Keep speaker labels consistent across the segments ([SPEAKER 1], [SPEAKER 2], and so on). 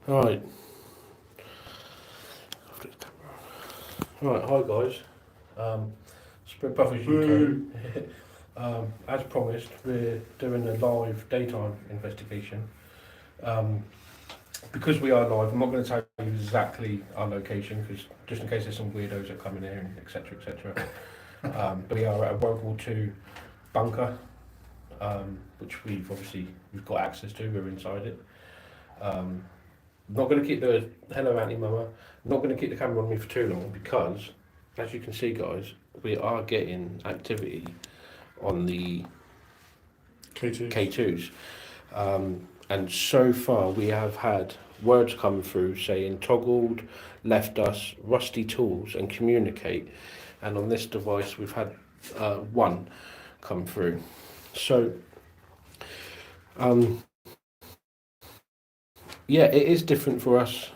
[SPEAKER 1] Right. Right, hi guys. Sprint Buffers UK. As promised, we're doing a live daytime investigation. Um, because we are live, I'm not going to tell you exactly our location, because just in case there's some weirdos that come in here, etc., etc. But we are at a World War II bunker, which we've got access to. We're inside it. I'm not going to keep the hello Auntie Mama. I'm not going to keep the camera on me for too long because, as you can see, guys, we are getting activity on the
[SPEAKER 2] K2.
[SPEAKER 1] K2s, and so far we have had words come through saying toggled, left us, rusty tools, and communicate. And on this device, we've had one come through. So, yeah, it is different for us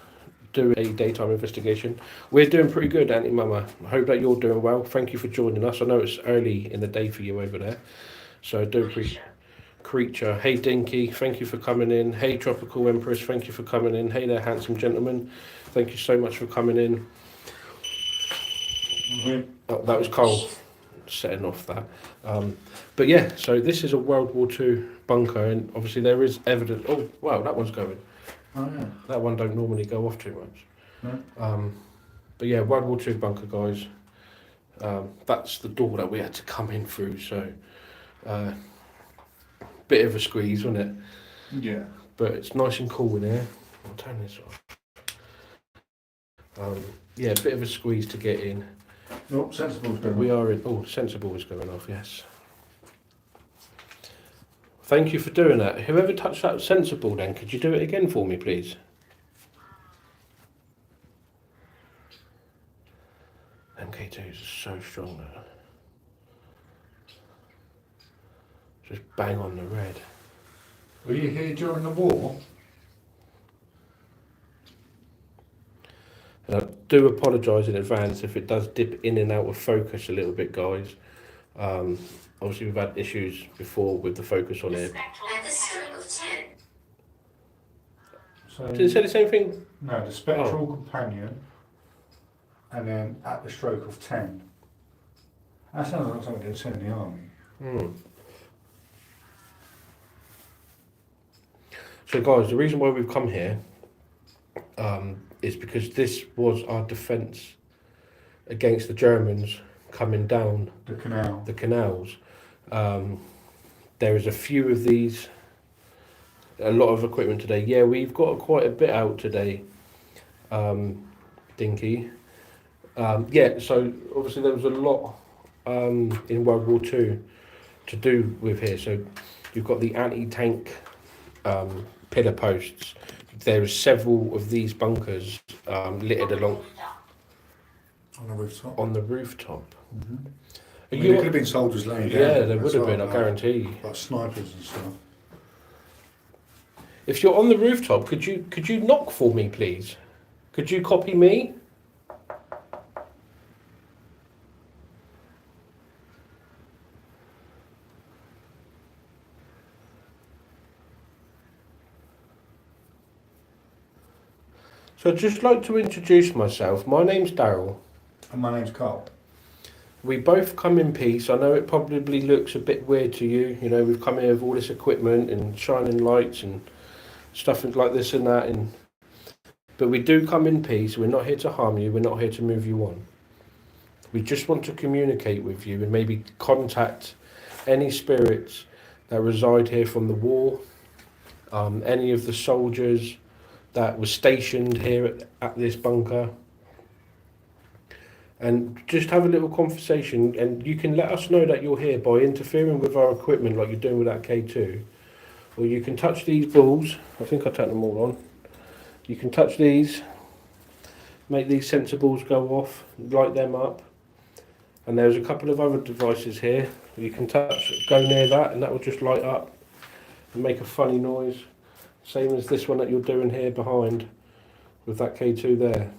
[SPEAKER 1] doing a daytime investigation. We're doing pretty good, Auntie Mama. I hope that you're doing well. Thank you for joining us. I know it's early in the day for you over there, so I do appreciate. Creature, hey Dinky, thank you for coming in. Hey Tropical Empress, thank you for coming in. Hey there, handsome gentleman, thank you so much for coming in. Oh, that was Cole setting off that. But yeah, so this is a World War II bunker, and obviously there is evidence. Oh wow, that one's going.
[SPEAKER 2] Oh yeah.
[SPEAKER 1] That one don't normally go off too much.
[SPEAKER 2] No.
[SPEAKER 1] But yeah, World War II bunker, guys. That's the door that we had to come in through. So. Bit of a squeeze, wasn't it?
[SPEAKER 2] Yeah.
[SPEAKER 1] But it's nice and cool in here. I'll turn this off. Yeah, a bit of a squeeze to get in.
[SPEAKER 2] Oh, Sensible's going.
[SPEAKER 1] We are in. Oh, Sensible is going off. Yes. Thank you for doing that. Whoever touched that Sensible, then could you do it again for me, please? MK2s are so strong now. Just bang on the red.
[SPEAKER 2] Were you here during the war?
[SPEAKER 1] And I do apologise in advance if it does dip in and out of focus a little bit, guys. Obviously, we've had issues before with the focus on it.
[SPEAKER 3] At the stroke of 10.
[SPEAKER 2] So,
[SPEAKER 1] Did it say the same thing?
[SPEAKER 2] no, the spectral companion, and then at the stroke of 10. That sounds like something they'd send in the army.
[SPEAKER 1] So, guys, the reason why we've come here is because this was our defence against the Germans coming down
[SPEAKER 2] The canal.
[SPEAKER 1] the canals. There is a few of these, a lot of equipment today. Yeah, we've got quite a bit out today, Dinky. Yeah, so obviously there was a lot in World War II to do with here. So you've got the anti-tank pillar posts. There are several of these bunkers littered along
[SPEAKER 2] On the rooftop.
[SPEAKER 1] on the rooftop.
[SPEAKER 2] Mm-hmm.
[SPEAKER 1] Are
[SPEAKER 2] There
[SPEAKER 1] you-
[SPEAKER 2] could have been soldiers laying down.
[SPEAKER 1] yeah, there would
[SPEAKER 2] as
[SPEAKER 1] have
[SPEAKER 2] well,
[SPEAKER 1] been, I
[SPEAKER 2] like-
[SPEAKER 1] guarantee.
[SPEAKER 2] Like snipers and stuff.
[SPEAKER 1] If you're on the rooftop, could you knock for me, please? Could you copy me? So I'd just like to introduce myself. My name's Daryl.
[SPEAKER 2] And my name's Carl.
[SPEAKER 1] We both come in peace. I know it probably looks a bit weird to you. You know, we've come here with all this equipment and shining lights and stuff like this and that. But we do come in peace. We're not here to harm you. We're not here to move you on. We just want to communicate with you and maybe contact any spirits that reside here from the war, any of the soldiers that were stationed here at this bunker, and just have a little conversation. And you can let us know that you're here by interfering with our equipment like you're doing with that K2, or you can touch these balls. I think I turned them all on. You can touch these, make these sensibles go off, light them up. And there's a couple of other devices here. You can touch, go near that, and that will just light up and make a funny noise. Same as this one that you're doing here behind with that K2 there.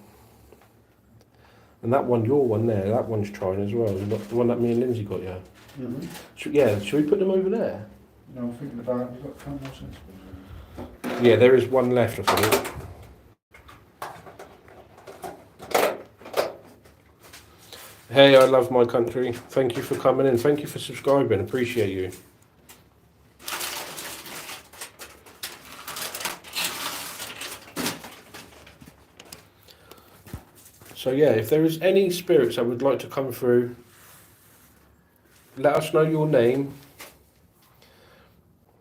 [SPEAKER 1] And that one, your one there, that one's trying as well. The one that me and Lindsay got, yeah.
[SPEAKER 2] Mm-hmm.
[SPEAKER 1] Yeah, should we put them over there?
[SPEAKER 2] No, I'm thinking about, you've got a couple more sensibles.
[SPEAKER 1] Yeah, there is one left, I think. Hey, I love my country. Thank you for coming in. Thank you for subscribing. Appreciate you. So yeah, if there is any spirits that would like to come through, let us know your name.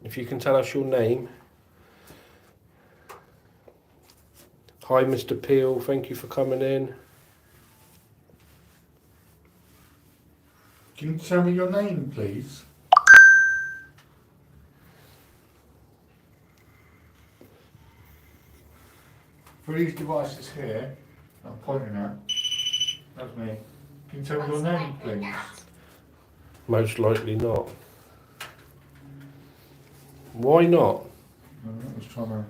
[SPEAKER 1] If you can tell us your name. Hi, Mr. Peel. Thank you for coming in.
[SPEAKER 2] Can you tell me your name, please? For these devices here, I'm pointing at, that's me. Can you tell me your name, please?
[SPEAKER 1] Most likely not. Why not?
[SPEAKER 2] I was trying to...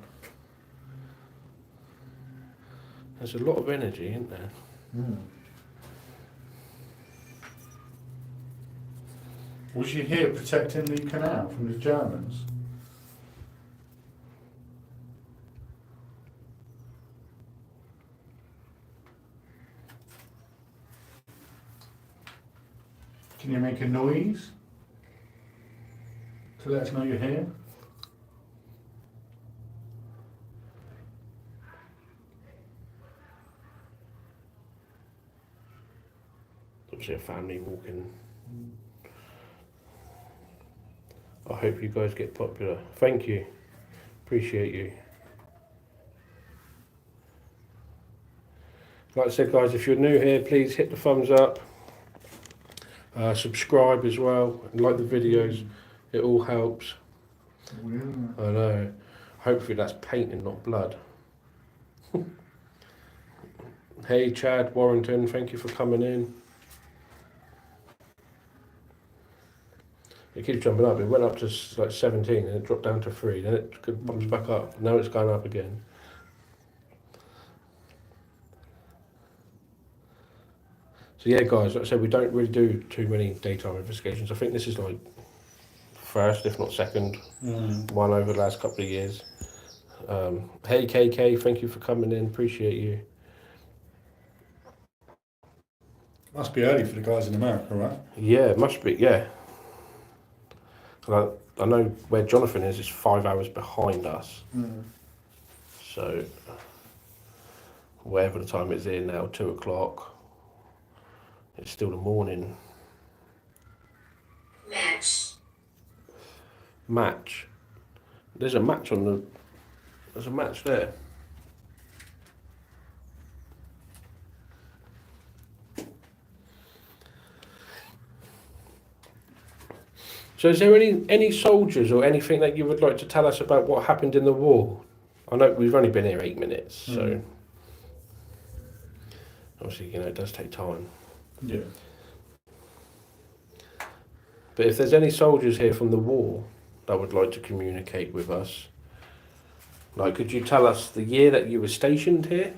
[SPEAKER 1] There's a lot of energy, isn't there?
[SPEAKER 2] Was you here protecting the canal from the Germans? Can you make a noise to let us know you're here?
[SPEAKER 1] Obviously a family walking. I hope you guys get popular. Thank you. Appreciate you. Like I said, guys, if you're new here, please hit the thumbs up. Subscribe as well. And like the videos. It all helps.
[SPEAKER 2] Yeah.
[SPEAKER 1] I know. Hopefully that's paint and not blood. Hey, Chad Warrington. Thank you for coming in. It keeps jumping up. It went up to like 17 and it dropped down to 3. Then it bumps back up. Now it's going up again. So yeah, guys, like I said, we don't really do too many daytime investigations. I think this is like first, if not second, one over the last couple of years. Hey, KK, thank you for coming in. Appreciate you.
[SPEAKER 2] Must be early for the guys in America, right?
[SPEAKER 1] Yeah, it must be, yeah. And I know where Jonathan is 5 hours behind us. So, whatever the time it's here now, 2 o'clock, it's still the morning. Match. There's a match on the... There's a match there. So is there any soldiers or anything that you would like to tell us about what happened in the war? I know we've only been here 8 minutes, so... Obviously, you know, it does take time.
[SPEAKER 2] Yeah.
[SPEAKER 1] But if there's any soldiers here from the war that would like to communicate with us, like, could you tell us the year that you were stationed here?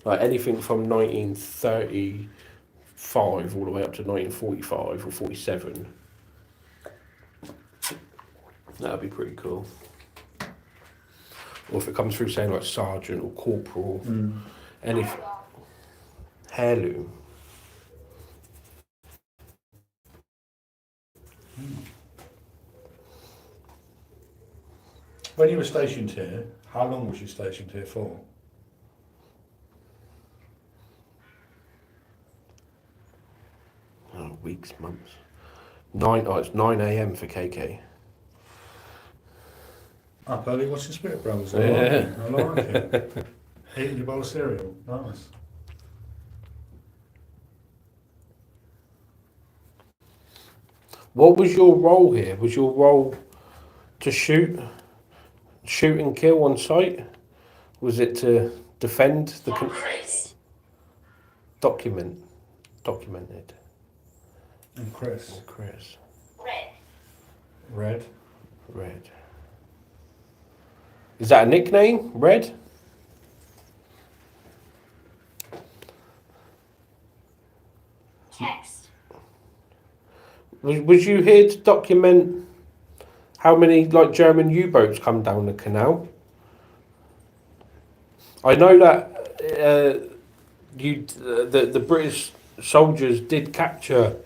[SPEAKER 1] Like anything from 1935 all the way up to 1945 or 47. That'd be pretty cool. Or if it comes through saying like sergeant or corporal, anything. Heirloom.
[SPEAKER 2] When you were stationed here, how long was you stationed here for?
[SPEAKER 1] Oh, weeks, months. It's 9 a.m. for KK.
[SPEAKER 2] Up early watching Spirit Brothers.
[SPEAKER 1] Yeah.
[SPEAKER 2] I like it. Eating your bowl of cereal. Nice.
[SPEAKER 1] What was your role here? Was your role to shoot and kill on sight? Was it to defend the documented?
[SPEAKER 2] And Chris.
[SPEAKER 1] And Chris.
[SPEAKER 2] Red.
[SPEAKER 1] Red. Is that a nickname? Red?
[SPEAKER 3] Text.
[SPEAKER 1] Was you here to document how many like German U-boats come down the canal? I know that the British soldiers did capture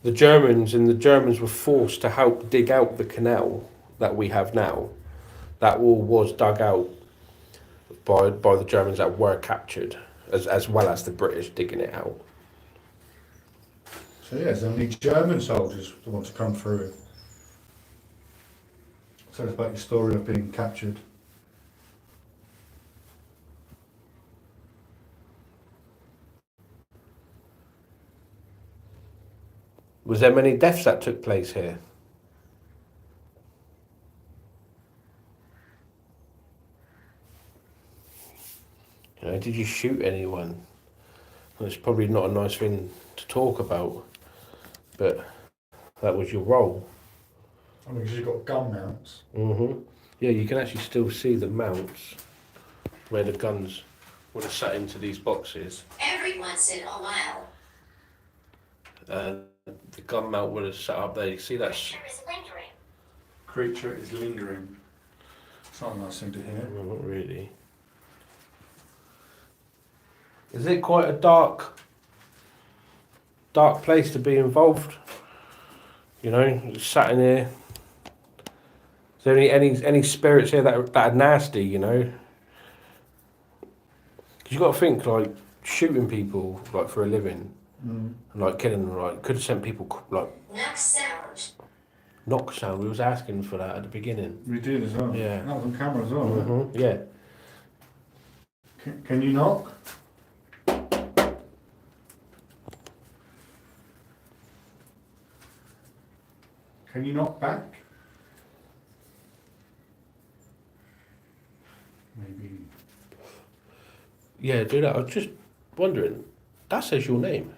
[SPEAKER 1] the Germans, and the Germans were forced to help dig out the canal that we have now. That all was dug out by the Germans that were captured, as well as the British digging it out.
[SPEAKER 2] So yeah, there's only German soldiers that want to come through. So it's about your story of being captured.
[SPEAKER 1] Was there many deaths that took place here? You know, did you shoot anyone? Well, it's probably not a nice thing to talk about, but that was your role.
[SPEAKER 2] I mean, because you've got gun mounts.
[SPEAKER 1] Yeah, you can actually still see the mounts where the guns would have sat into these boxes.
[SPEAKER 3] Every once in a while.
[SPEAKER 1] The gun mount would have sat up there. You see that?
[SPEAKER 3] Creature is lingering.
[SPEAKER 2] Creature is lingering. It's not a nice thing to hear.
[SPEAKER 1] No, not really. Is it quite a dark place to be involved? You know, just sat in here. Is there any spirits here that are nasty? You know, 'cause you got to think like shooting people like for a living, and like killing them. Like could have sent people like
[SPEAKER 3] Knock sound.
[SPEAKER 1] knock sound. We was asking for that at the beginning.
[SPEAKER 2] We did as well.
[SPEAKER 1] Yeah.
[SPEAKER 2] That was on camera as well. Right?
[SPEAKER 1] Yeah.
[SPEAKER 2] Can you knock? Can you knock back? Maybe.
[SPEAKER 1] Yeah, do that. I was just wondering. That says your name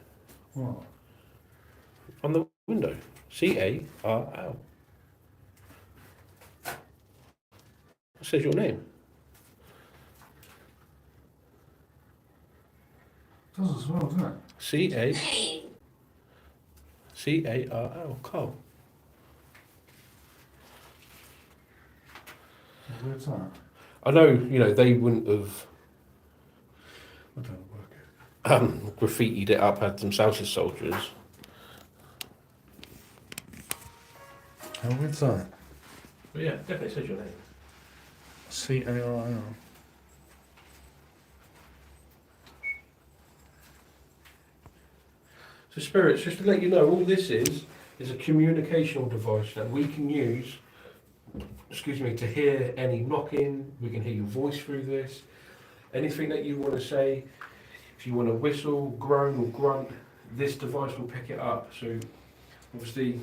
[SPEAKER 2] What?
[SPEAKER 1] on the window. CARL. It says your name.
[SPEAKER 2] It does as well, doesn't it?
[SPEAKER 3] Pain.
[SPEAKER 1] CARL. Carl.
[SPEAKER 2] How weird's that?
[SPEAKER 1] I know, you know, they wouldn't have
[SPEAKER 2] I don't work it.
[SPEAKER 1] graffitied it up, had themselves as soldiers.
[SPEAKER 2] How weird's that?
[SPEAKER 1] But yeah, definitely says your name.
[SPEAKER 2] CARL.
[SPEAKER 1] So spirits, just to let you know, all this is a communicational device that we can use, to hear any knocking. We can hear your voice through this. Anything that you want to say, if you want to whistle, groan or grunt, this device will pick it up. So obviously,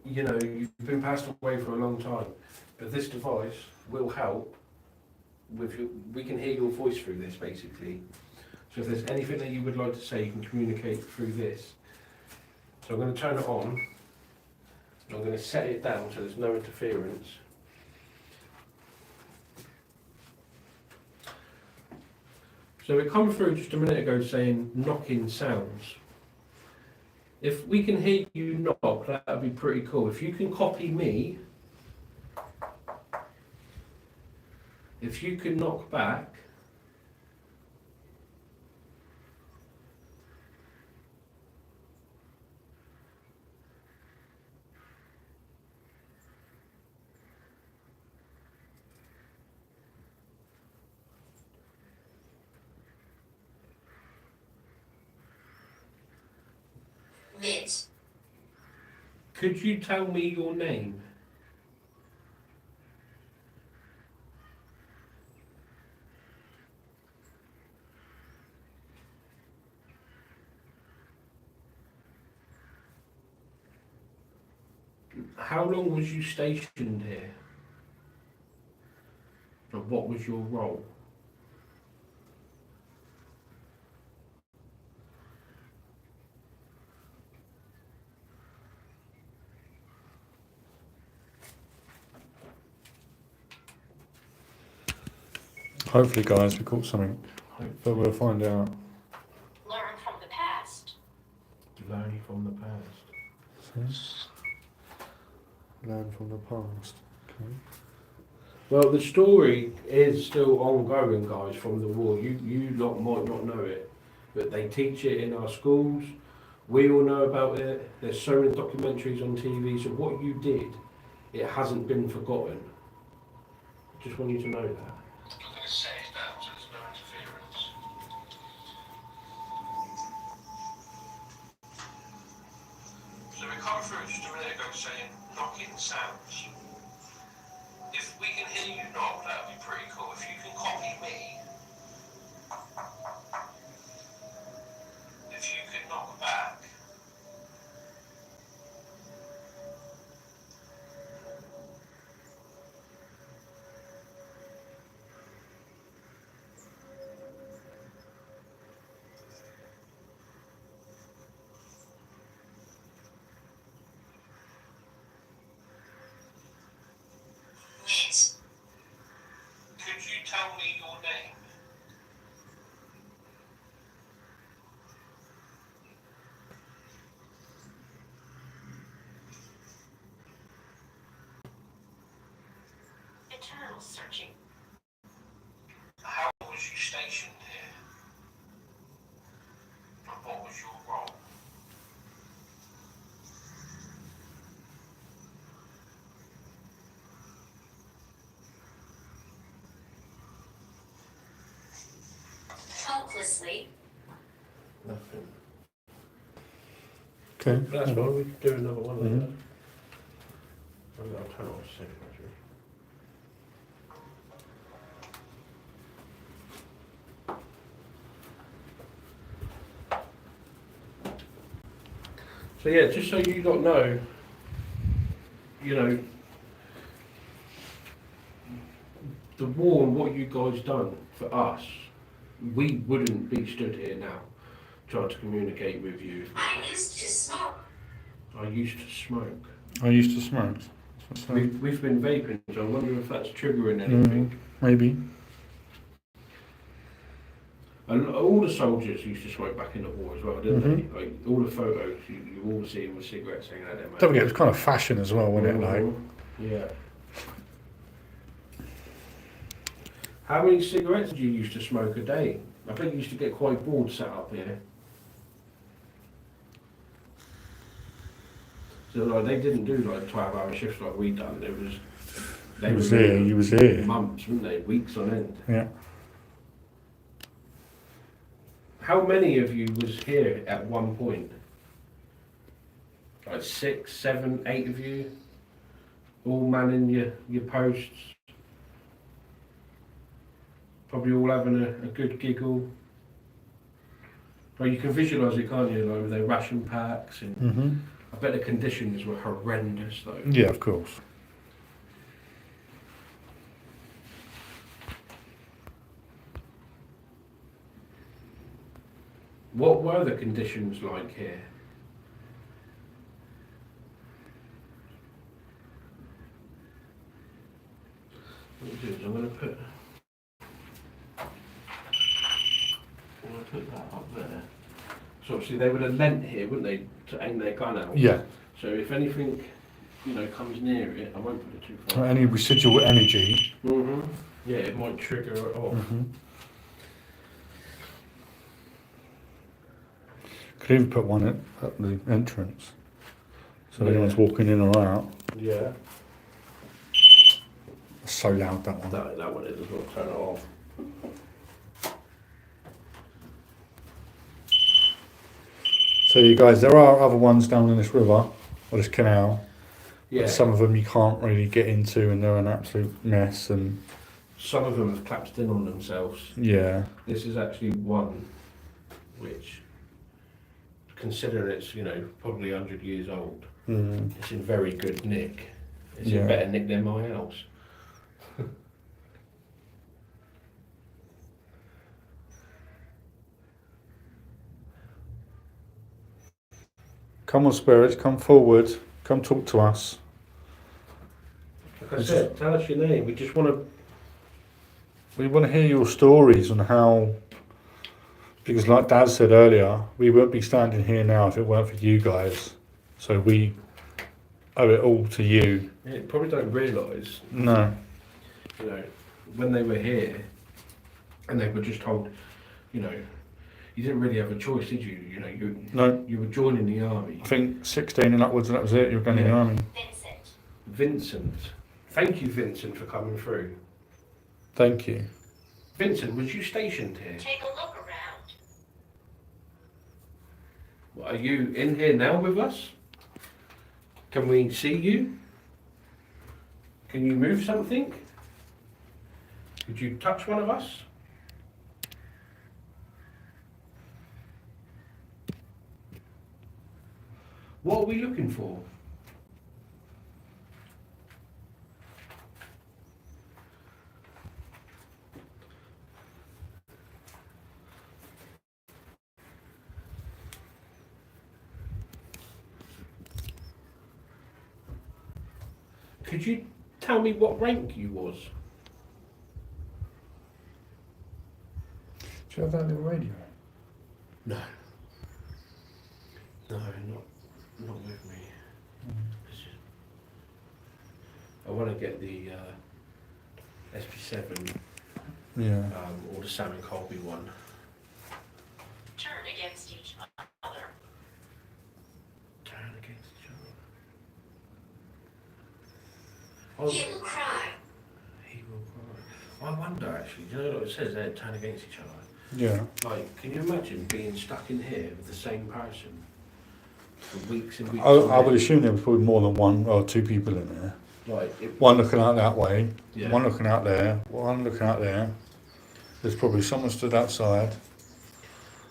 [SPEAKER 1] you know, you've been passed away for a long time, but this device will help with your, we can hear your voice through this basically. So if there's anything that you would like to say, you can communicate through this. So I'm going to turn it on. I'm going to set it down so there's no interference. So it come through just a minute ago saying knocking sounds. If we can hear you knock, that would be pretty cool. If you can copy me, if you can knock back,
[SPEAKER 3] Mint.
[SPEAKER 1] could you tell me your name? How long was you stationed here? And what was your role?
[SPEAKER 2] Hopefully, guys, we caught something, but we'll find out.
[SPEAKER 3] Learn from the past.
[SPEAKER 1] Learning from the past.
[SPEAKER 2] Learn from the past. Okay.
[SPEAKER 1] Well, the story is still ongoing, guys, from the war. You lot might not know it, but they teach it in our schools. We all know about it. There's so many documentaries on TV. So what you did, it hasn't been forgotten. Just want you to know that.
[SPEAKER 4] I'm going to set it down so there's no interference. So we come through just a minute ago saying knocking sounds. If we can hear you knock, that would be pretty cool. If you can copy me, if you can knock back.
[SPEAKER 3] Mid.
[SPEAKER 4] Could you tell me your name?
[SPEAKER 3] Eternal searching.
[SPEAKER 4] How was you stationed here? And what was your role?
[SPEAKER 3] Hopelessly.
[SPEAKER 1] Nothing.
[SPEAKER 2] Okay.
[SPEAKER 1] That's fine. We can do another one
[SPEAKER 2] Mhm.
[SPEAKER 1] later. I'll turn it off a second, actually. So yeah, just so you lot know, you know, the war and what you guys done for us, we wouldn't be stood here now trying to communicate with you.
[SPEAKER 3] I used to smoke.
[SPEAKER 1] I used to smoke.
[SPEAKER 2] I used to smoke. So,
[SPEAKER 1] We've been vaping, so I wonder if that's triggering anything.
[SPEAKER 2] maybe.
[SPEAKER 1] And all the soldiers used to smoke back in the war as well, didn't
[SPEAKER 2] Mhm.
[SPEAKER 1] they? Like all the photos you all see with cigarettes hanging out their mouth.
[SPEAKER 2] Don't forget, it was kind of fashion as well, wasn't it? Like,
[SPEAKER 1] Yeah. How many cigarettes did you used to smoke a day? I think you used to get quite bored sat up here. So like they didn't do like 12-hour shifts like we done. It was
[SPEAKER 2] you was here, you was here.
[SPEAKER 1] months, weren't they? Weeks on end.
[SPEAKER 2] Yeah.
[SPEAKER 1] How many of you was here at one point? Like 6, 7, 8 of you? All manning your posts? Probably all having a good giggle. Well, you can visualise it, can't you? Like with their ration packs and
[SPEAKER 2] Mhm.
[SPEAKER 1] I bet the conditions were horrendous though.
[SPEAKER 2] Yeah, of course.
[SPEAKER 1] What were the conditions like here? What I'm do is I'm going to put that up there. So obviously they would have leant here, wouldn't they, to aim their gun out?
[SPEAKER 2] Yeah.
[SPEAKER 1] So if anything, you know, comes near it, I won't put it too far.
[SPEAKER 2] Any residual energy.
[SPEAKER 1] Yeah, it might trigger it off.
[SPEAKER 2] Could even put one at the entrance. So
[SPEAKER 1] Yeah.
[SPEAKER 2] anyone's walking in or out.
[SPEAKER 1] Yeah.
[SPEAKER 2] It's so loud, that one.
[SPEAKER 1] That one is as well. Turn it off.
[SPEAKER 2] So you guys, there are other ones down in this river, or this canal.
[SPEAKER 1] Yeah.
[SPEAKER 2] But some of them you can't really get into and they're an absolute mess and
[SPEAKER 1] Some of them have collapsed in on themselves.
[SPEAKER 2] yeah.
[SPEAKER 1] This is actually one which, considering it's, you know, probably 100 years old, it's in very good nick. It's
[SPEAKER 2] Yeah.
[SPEAKER 1] in better nick than my house.
[SPEAKER 2] Come on, spirits, come forward, come talk to us.
[SPEAKER 1] Like I said, tell us your name. We just want to.
[SPEAKER 2] We want to hear your stories on how, because like Dad said earlier, we won't be standing here now if it weren't for you guys. So we owe it all to you.
[SPEAKER 1] Yeah, you probably don't realise.
[SPEAKER 2] No.
[SPEAKER 1] you know, when they were here, and they were just told, you know, you didn't really have a choice, did you? You know,
[SPEAKER 2] No,
[SPEAKER 1] you were joining the army.
[SPEAKER 2] I think 16 and upwards, and that was it. You were going in the
[SPEAKER 1] Yeah.
[SPEAKER 2] army.
[SPEAKER 3] Vincent.
[SPEAKER 1] Vincent, thank you, Vincent, for coming through.
[SPEAKER 2] Thank you.
[SPEAKER 1] Vincent, was you stationed here?
[SPEAKER 3] Take a look around.
[SPEAKER 1] Are you in here now with us? Can we see you? Can you move something? Could you touch one of us? What are we looking for? Could you tell me what rank you was?
[SPEAKER 2] Do you have that little radio?
[SPEAKER 1] No. No, not with me. I want to get the SP7
[SPEAKER 2] Yeah.
[SPEAKER 1] or the Sam and Colby one.
[SPEAKER 3] Turn against each other.
[SPEAKER 1] Turn against each other.
[SPEAKER 3] He will cry.
[SPEAKER 1] He will cry. I wonder actually, do you know what it says there, turn against each other?
[SPEAKER 2] Yeah.
[SPEAKER 1] Like, can you imagine being stuck in here with the same person for weeks and weeks?
[SPEAKER 2] I would assume there was probably more than one or two people in there.
[SPEAKER 1] Like,
[SPEAKER 2] One looking out that way,
[SPEAKER 1] yeah.
[SPEAKER 2] one looking out there, one looking out there. There's probably someone stood outside.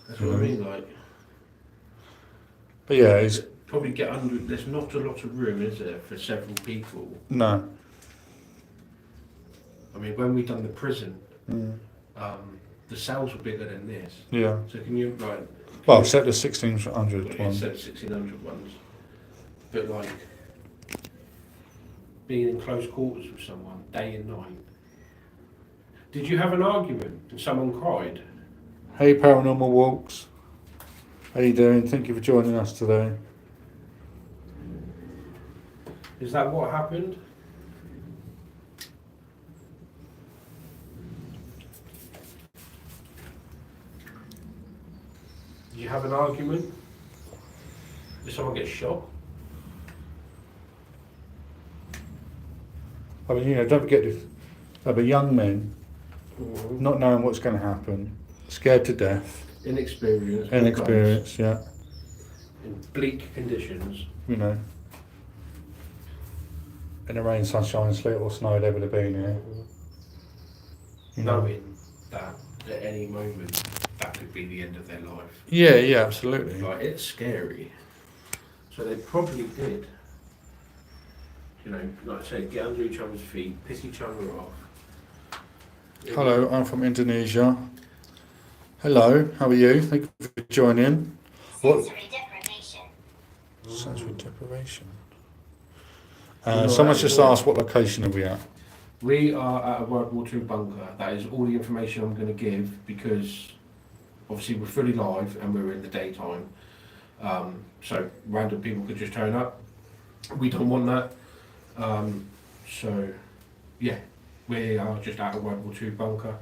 [SPEAKER 1] That's what I mean, like.
[SPEAKER 2] But yeah, it's
[SPEAKER 1] Probably get under, there's not a lot of room, is there, for several people?
[SPEAKER 2] no.
[SPEAKER 1] I mean, when we done the prison,
[SPEAKER 2] Mm.
[SPEAKER 1] the cells were bigger than this.
[SPEAKER 2] Yeah.
[SPEAKER 1] So can you, like...
[SPEAKER 2] Well, except the 1600 one.
[SPEAKER 1] Except 1600 ones. But like, being in close quarters with someone, day and night. Did you have an argument and someone cried?
[SPEAKER 2] Hey, Paranormal Walks. How you doing? Thank you for joining us today.
[SPEAKER 1] Is that what happened? Did you have an argument? Did someone get shot?
[SPEAKER 2] I mean, don't forget this. There'll be young men not knowing what's going to happen, scared to death,
[SPEAKER 1] Inexperience.
[SPEAKER 2] inexperienced, yeah.
[SPEAKER 1] In bleak conditions.
[SPEAKER 2] In the rain, sunshine, sleet or snow, they would have been here.
[SPEAKER 1] Knowing that at any moment that could be the end of their life.
[SPEAKER 2] Yeah, absolutely.
[SPEAKER 1] Like, it's scary. So they probably did. Like I say, get under each other's feet, piss each other off.
[SPEAKER 2] Hello, I'm from Indonesia. Hello, how are you? Thank you for joining. What?
[SPEAKER 3] Sensory deprivation.
[SPEAKER 2] Sensory deprivation.
[SPEAKER 1] No,
[SPEAKER 2] Someone's
[SPEAKER 1] that's
[SPEAKER 2] just
[SPEAKER 1] all.
[SPEAKER 2] asked what location are we at?
[SPEAKER 1] We are at a World War II bunker. That is all the information I'm going to give because obviously we're fully live and we're in the daytime. So random people could just turn up. We don't want that. So yeah, we are just at a World War II bunker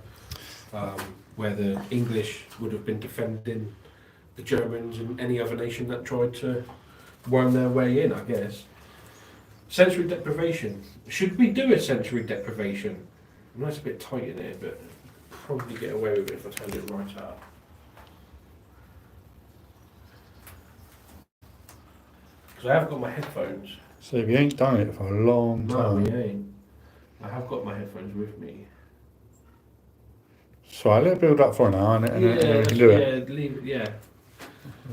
[SPEAKER 1] where the English would have been defending the Germans and any other nation that tried to worm their way in, I guess. Sensory deprivation. Should we do a sensory deprivation? I know it's a bit tight in here, but probably get away with it if I turned it right up. Because I have got my headphones.
[SPEAKER 2] So we ain't done it for a long
[SPEAKER 1] No,
[SPEAKER 2] time.
[SPEAKER 1] we ain't. I have got my headphones with me.
[SPEAKER 2] So I let it build up for an hour and then we can do it.
[SPEAKER 1] Yeah, leave it, yeah.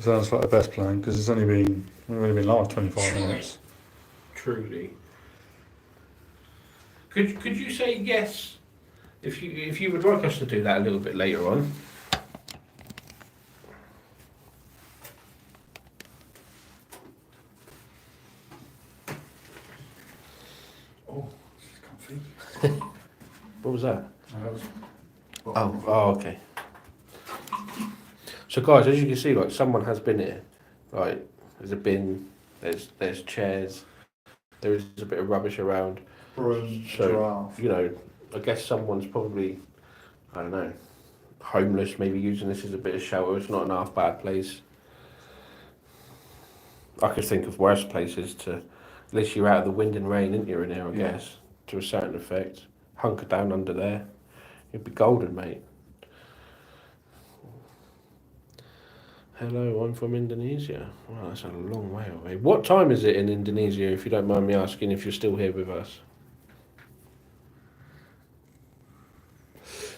[SPEAKER 2] Sounds like the best plan because we've only been live 25 minutes.
[SPEAKER 1] Truly. Could you say yes if you would like us to do that a little bit later on?
[SPEAKER 2] Oh, it's comfy.
[SPEAKER 1] What was that? Oh, okay. So guys, as you can see, like someone has been here. Right, there's a bin, there's chairs, there is a bit of rubbish around.
[SPEAKER 2] Broom,
[SPEAKER 1] So,
[SPEAKER 2] giraffe.
[SPEAKER 1] I guess someone's probably, I don't know, homeless, maybe using this as a bit of shelter. It's not an half bad place. I could think of worse places to. At least you're out of the wind and rain, aren't you, in here, I
[SPEAKER 2] Yeah.
[SPEAKER 1] guess, to a certain effect. Hunker down under there. You'd be golden, mate. Hello, I'm from Indonesia. Well, that's a long way away. What time is it in Indonesia, if you don't mind me asking, if you're still here with us?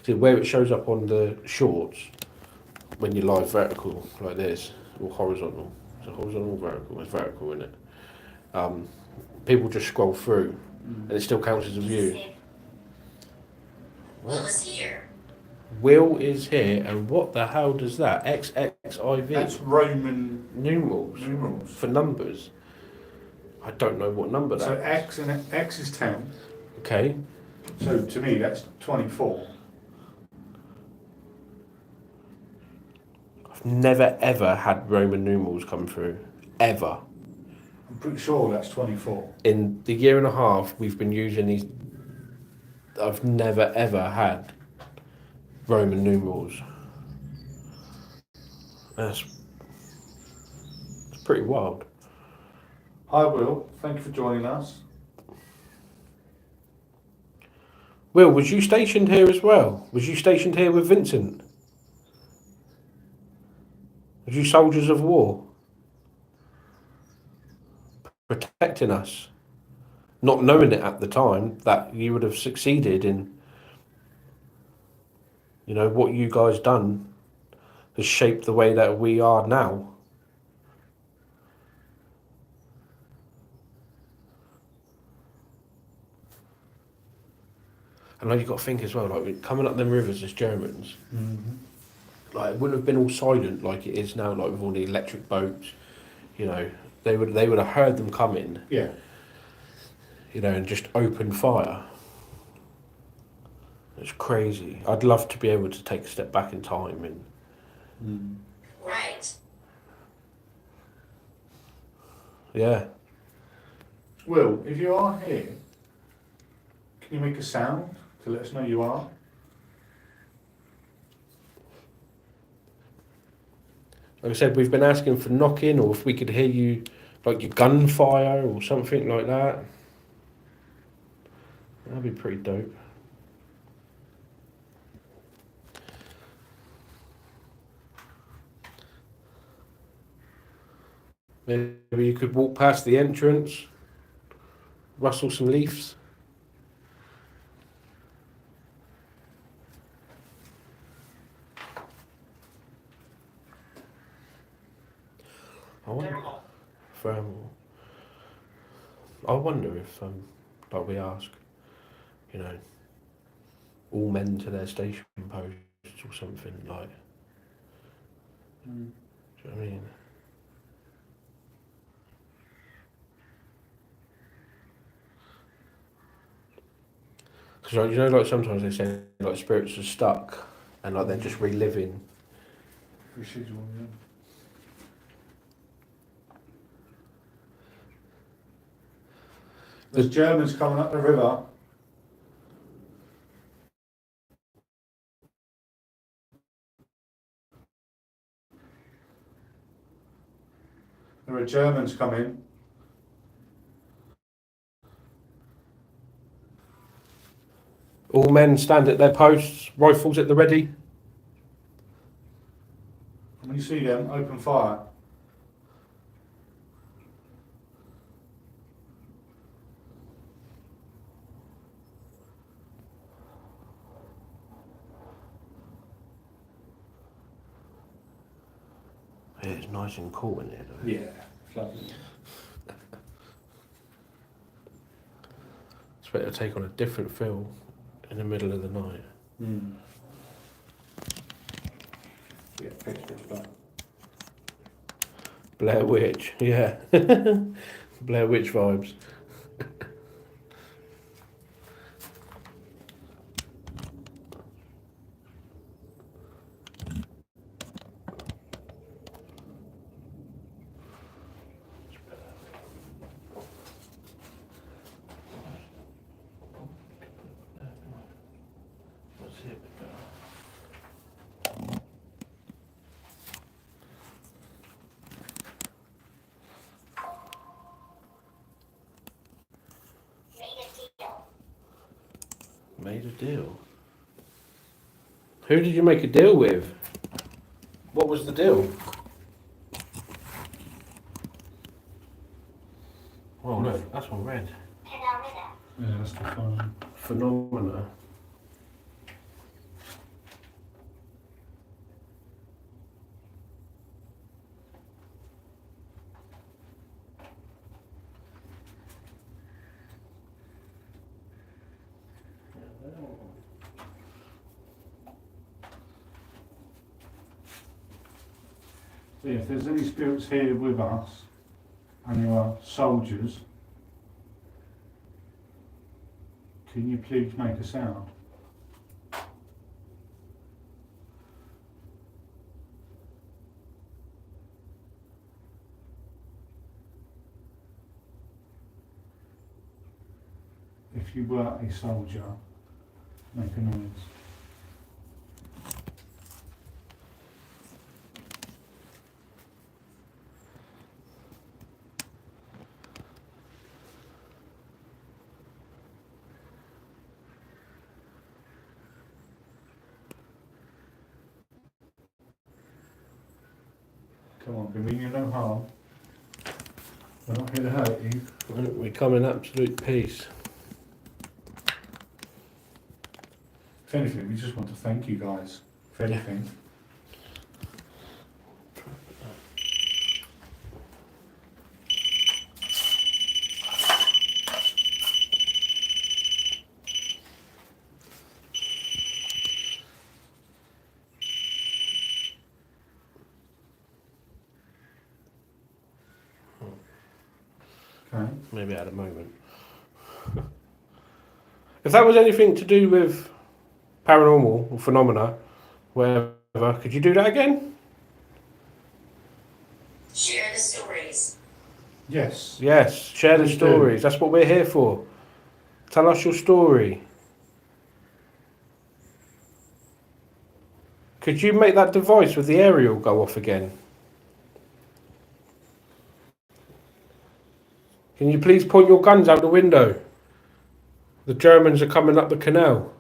[SPEAKER 1] See, where it shows up on the shorts, when you lie vertical, like this, or horizontal. So horizontal or vertical? It's vertical, isn't it? People just scroll through, and it still counts as a view.
[SPEAKER 3] Will is here.
[SPEAKER 1] Will is here, and what the hell does that? XXIV?
[SPEAKER 2] That's Roman
[SPEAKER 1] Numerals.
[SPEAKER 2] numerals.
[SPEAKER 1] For numbers. I don't know what number that
[SPEAKER 2] So
[SPEAKER 1] is.
[SPEAKER 2] X and X is 10.
[SPEAKER 1] Okay.
[SPEAKER 2] So to me, that's 24.
[SPEAKER 1] I've never ever had Roman numerals come through. Ever.
[SPEAKER 2] I'm pretty sure that's 24.
[SPEAKER 1] In the year and a half we've been using these, I've never ever had Roman numerals. That's it's pretty wild.
[SPEAKER 2] Hi, Will. Thank you for joining us.
[SPEAKER 1] Will, was you stationed here as well? Was you stationed here with Vincent? Was you soldiers of war? Protecting us? Not knowing it at the time that you would have succeeded in, you know, what you guys done has shaped the way that we are now. And like you've got to think as well, like coming up them rivers as Germans, like it wouldn't have been all silent like it is now, like with all the electric boats. You know, they would have heard them coming.
[SPEAKER 2] Yeah.
[SPEAKER 1] You know, and just open fire. It's crazy. I'd love to be able to take a step back in time and
[SPEAKER 3] Right.
[SPEAKER 1] yeah.
[SPEAKER 2] Will, if you are here, can you make a sound to let us know you are?
[SPEAKER 1] Like I said, we've been asking for knocking, or if we could hear you, like your gunfire or something like that. That'd be pretty dope. Maybe you could walk past the entrance, rustle some leaves. I wonder if, I wonder if, like we ask, you know, all men to their station posts or something like. Do you know what I mean? Because like, you know, like sometimes they say like spirits are stuck and like they're just reliving.
[SPEAKER 2] Residual, yeah. There's Germans coming up the river. There are Germans coming.
[SPEAKER 1] All men stand at their posts, rifles at the ready.
[SPEAKER 2] When you see them, open fire.
[SPEAKER 1] Yeah, it's nice and cool in here though.
[SPEAKER 2] Yeah, it's lovely.
[SPEAKER 1] It's better to take on a different feel in the middle of the night.
[SPEAKER 2] Yeah, pitch black.
[SPEAKER 1] Blair Witch, yeah. Blair Witch vibes. Made a deal. Who did you make a deal with? What was the deal? Oh look, that's all red.
[SPEAKER 3] Canal.
[SPEAKER 2] Yeah, that's the phone.
[SPEAKER 1] Phenomena.
[SPEAKER 2] So if there's any spirits here with us, and you are soldiers, can you please make a sound? If you were a soldier, make a noise. Come on, we mean you no harm. We're not here to hurt you.
[SPEAKER 1] We come in absolute peace.
[SPEAKER 2] If anything, we just want to thank you guys for everything. Okay.
[SPEAKER 1] Maybe at a moment. If that was anything to do with paranormal or phenomena, whatever, could you do that again?
[SPEAKER 3] Share the stories.
[SPEAKER 2] Yes.
[SPEAKER 1] Yes, share the
[SPEAKER 2] Please do.
[SPEAKER 1] stories. That's what we're here for. Tell us your story. Could you make that device with the aerial go off again? Can you please point your guns out the window? The Germans are coming up the canal.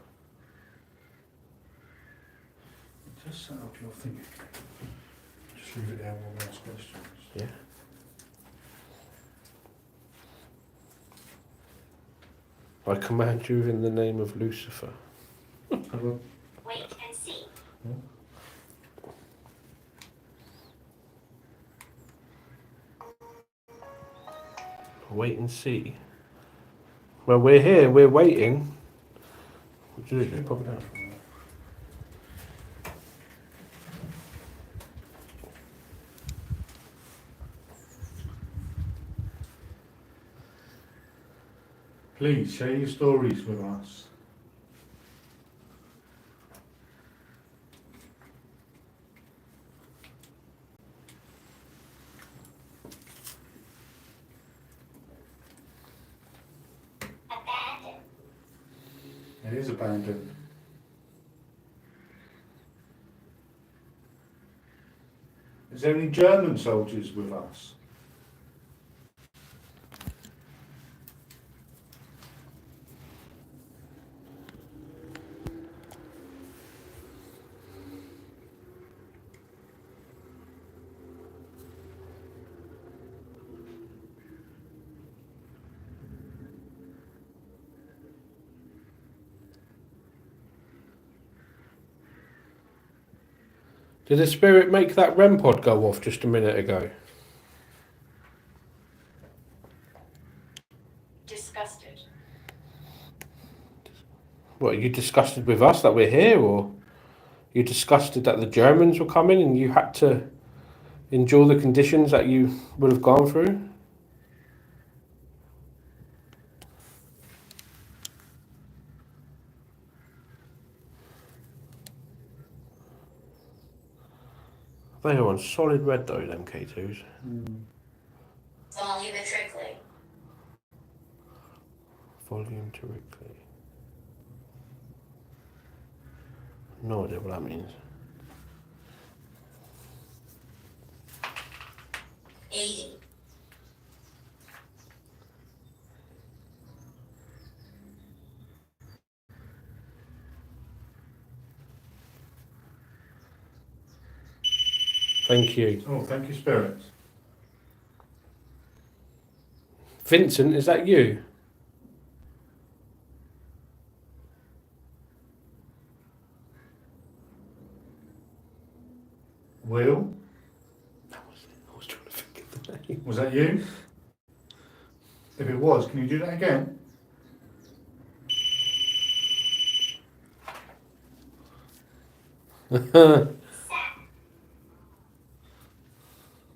[SPEAKER 2] Just set up your thinking. Just leave it there while we ask questions.
[SPEAKER 1] Yeah. I command you in the name of Lucifer.
[SPEAKER 3] Wait and see.
[SPEAKER 1] Wait and see. Well, we're here. We're waiting. Just pop it down.
[SPEAKER 2] Please share your stories with us.
[SPEAKER 3] Abandoned.
[SPEAKER 2] It is abandoned. Is there any German soldiers with us?
[SPEAKER 1] Did the spirit make that REM pod go off just a minute ago?
[SPEAKER 3] Disgusted.
[SPEAKER 1] What, are you disgusted with us that we're here, or you disgusted that the Germans were coming and you had to endure the conditions that you would have gone through? They are on solid red though, them K2s.
[SPEAKER 3] Volumetrically.
[SPEAKER 1] Volumetrically. No idea what that means.
[SPEAKER 3] 80.
[SPEAKER 1] Thank you.
[SPEAKER 2] Oh, thank you, spirits.
[SPEAKER 1] Vincent, is that you?
[SPEAKER 2] Will,
[SPEAKER 1] I was trying to think of the name.
[SPEAKER 2] was that you? If it was, can you do that again?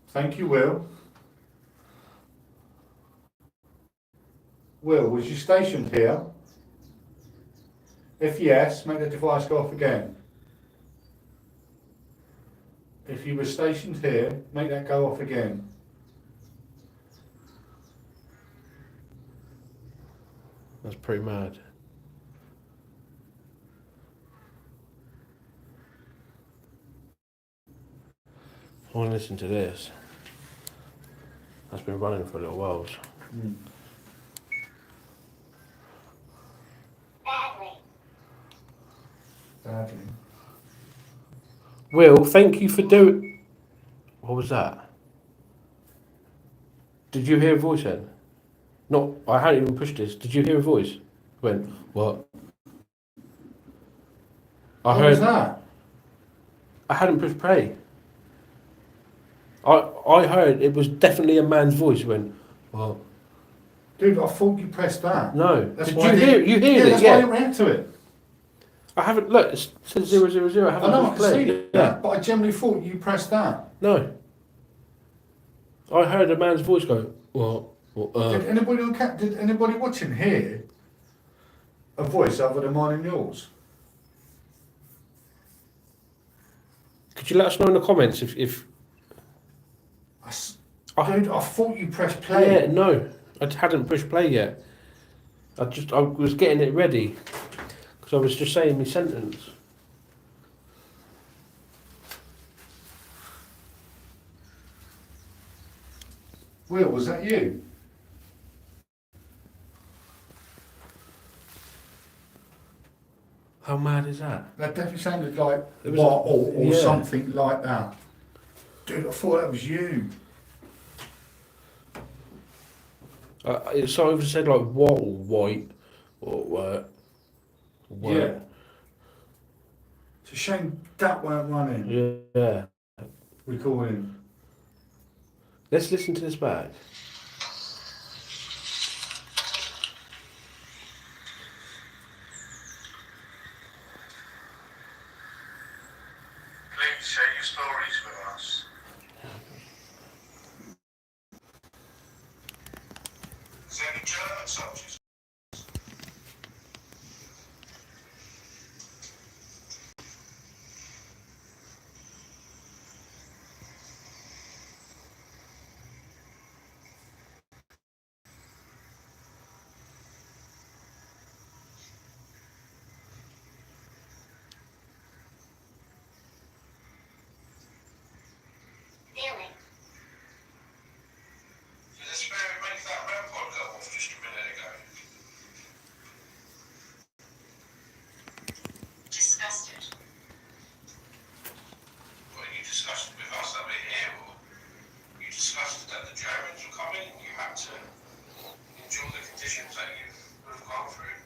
[SPEAKER 2] Thank you, Will. Will, was you stationed here? If yes, make the device go off again. If you were stationed here, make that go off again.
[SPEAKER 1] That's pretty mad. I want to listen to this. That's been running for a little while.
[SPEAKER 3] Badly.
[SPEAKER 2] Badly.
[SPEAKER 1] Will, thank you for doing. What was that? Did you hear a voice then? Not. I hadn't even pushed this. Did you hear a voice? Went what? I
[SPEAKER 2] What was
[SPEAKER 1] heard.
[SPEAKER 2] that?
[SPEAKER 1] I hadn't pushed play. I heard it was definitely a man's voice. Went what?
[SPEAKER 2] Dude, I thought you pressed that.
[SPEAKER 1] No.
[SPEAKER 2] That's
[SPEAKER 1] Did
[SPEAKER 2] why
[SPEAKER 1] you
[SPEAKER 2] I
[SPEAKER 1] hear?
[SPEAKER 2] didn't-
[SPEAKER 1] You heard
[SPEAKER 2] yeah,
[SPEAKER 1] it?
[SPEAKER 2] that's why I
[SPEAKER 1] Yeah.
[SPEAKER 2] didn't react to it.
[SPEAKER 1] I haven't. Look, it says 000. I
[SPEAKER 2] I
[SPEAKER 1] haven't
[SPEAKER 2] know, I
[SPEAKER 1] pushed
[SPEAKER 2] can
[SPEAKER 1] play.
[SPEAKER 2] see that, but I generally thought you pressed that.
[SPEAKER 1] No. I heard a man's voice go what?
[SPEAKER 2] Did anybody watching hear a voice other than mine and yours?
[SPEAKER 1] Could you let us know in the comments if
[SPEAKER 2] Dude, I thought you pressed play.
[SPEAKER 1] Yeah, no, I hadn't pushed play yet. I was getting it ready because I was just saying my sentence.
[SPEAKER 2] Will, was that you?
[SPEAKER 1] How mad is that?
[SPEAKER 2] That definitely sounded like
[SPEAKER 1] It was
[SPEAKER 2] what or
[SPEAKER 1] yeah.
[SPEAKER 2] something like that. Dude, I thought that was you.
[SPEAKER 1] It's either said like what or white or what.
[SPEAKER 2] Yeah. It's a shame that weren't running.
[SPEAKER 1] Yeah.
[SPEAKER 2] Recording.
[SPEAKER 1] Let's listen to this back.
[SPEAKER 4] Please share your stories with us. Is there any German soldiers?
[SPEAKER 3] Feeling.
[SPEAKER 4] Did the spirit make that REM pod go off just a minute ago?
[SPEAKER 3] Disgusted.
[SPEAKER 4] Well, you discussed it with us over here, or you discussed that the Germans were coming and you had to endure the conditions that you would have gone through?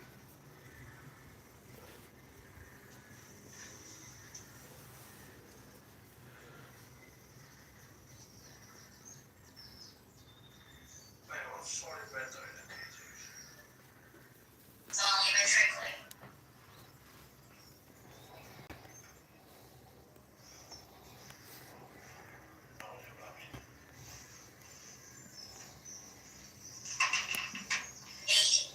[SPEAKER 4] They are sorry red though, the kids.
[SPEAKER 3] Volumetrically.
[SPEAKER 4] Oh, you're lucky.
[SPEAKER 3] 80.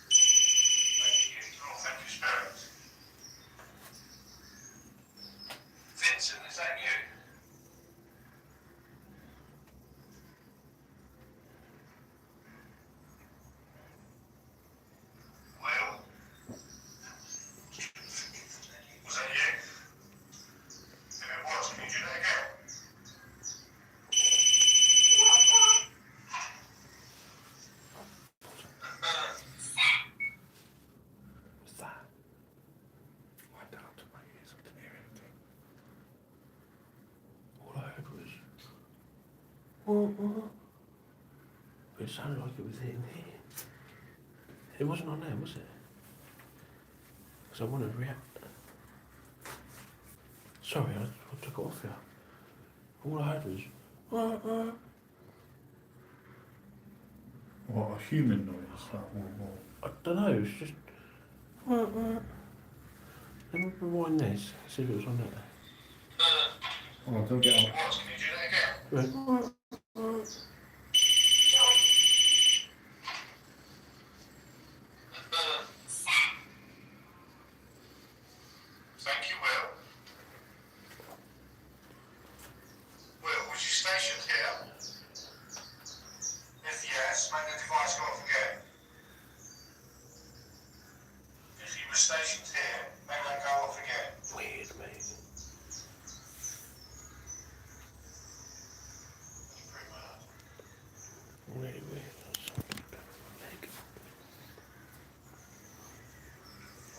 [SPEAKER 4] Thank you. Oh, thank you, Spirit. Vincent, is that you? Will? Was that you? If it was, can you do that again?
[SPEAKER 1] But it sounded like it was hitting here. It wasn't on there, was it? Because I wanted to react. Sorry, I took it off here. All I heard was.
[SPEAKER 2] What, a human noise? Like,
[SPEAKER 1] I don't know, it's just. Let me rewind this, see if it was on there.
[SPEAKER 2] oh, don't get on.
[SPEAKER 4] What? Can you do that again?
[SPEAKER 1] Right.
[SPEAKER 4] Thank you, Will. Will, was you stationed here? If yes, make the device go off again. If you were stationed here, make that go off again.
[SPEAKER 1] Weird, mate.
[SPEAKER 4] Pretty mad.
[SPEAKER 1] Really weird.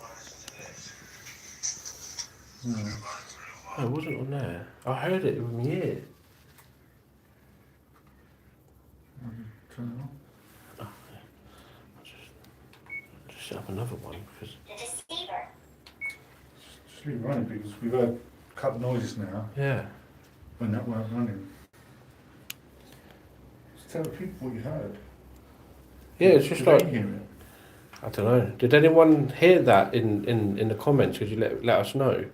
[SPEAKER 4] Right, listen to this.
[SPEAKER 2] Hmm.
[SPEAKER 4] Running through
[SPEAKER 1] No, it wasn't on there. I heard it with my ear.
[SPEAKER 2] Turn it on.
[SPEAKER 1] I'll just set up another one because.
[SPEAKER 3] The deceiver.
[SPEAKER 2] Just leave it running because we've heard a couple of noises now
[SPEAKER 1] Yeah.
[SPEAKER 2] when that weren't running. Just tell the people what you heard.
[SPEAKER 1] Yeah, it's just
[SPEAKER 2] Did they
[SPEAKER 1] like.
[SPEAKER 2] hear it?
[SPEAKER 1] I don't know. Did anyone hear that in the comments? Could you let us know?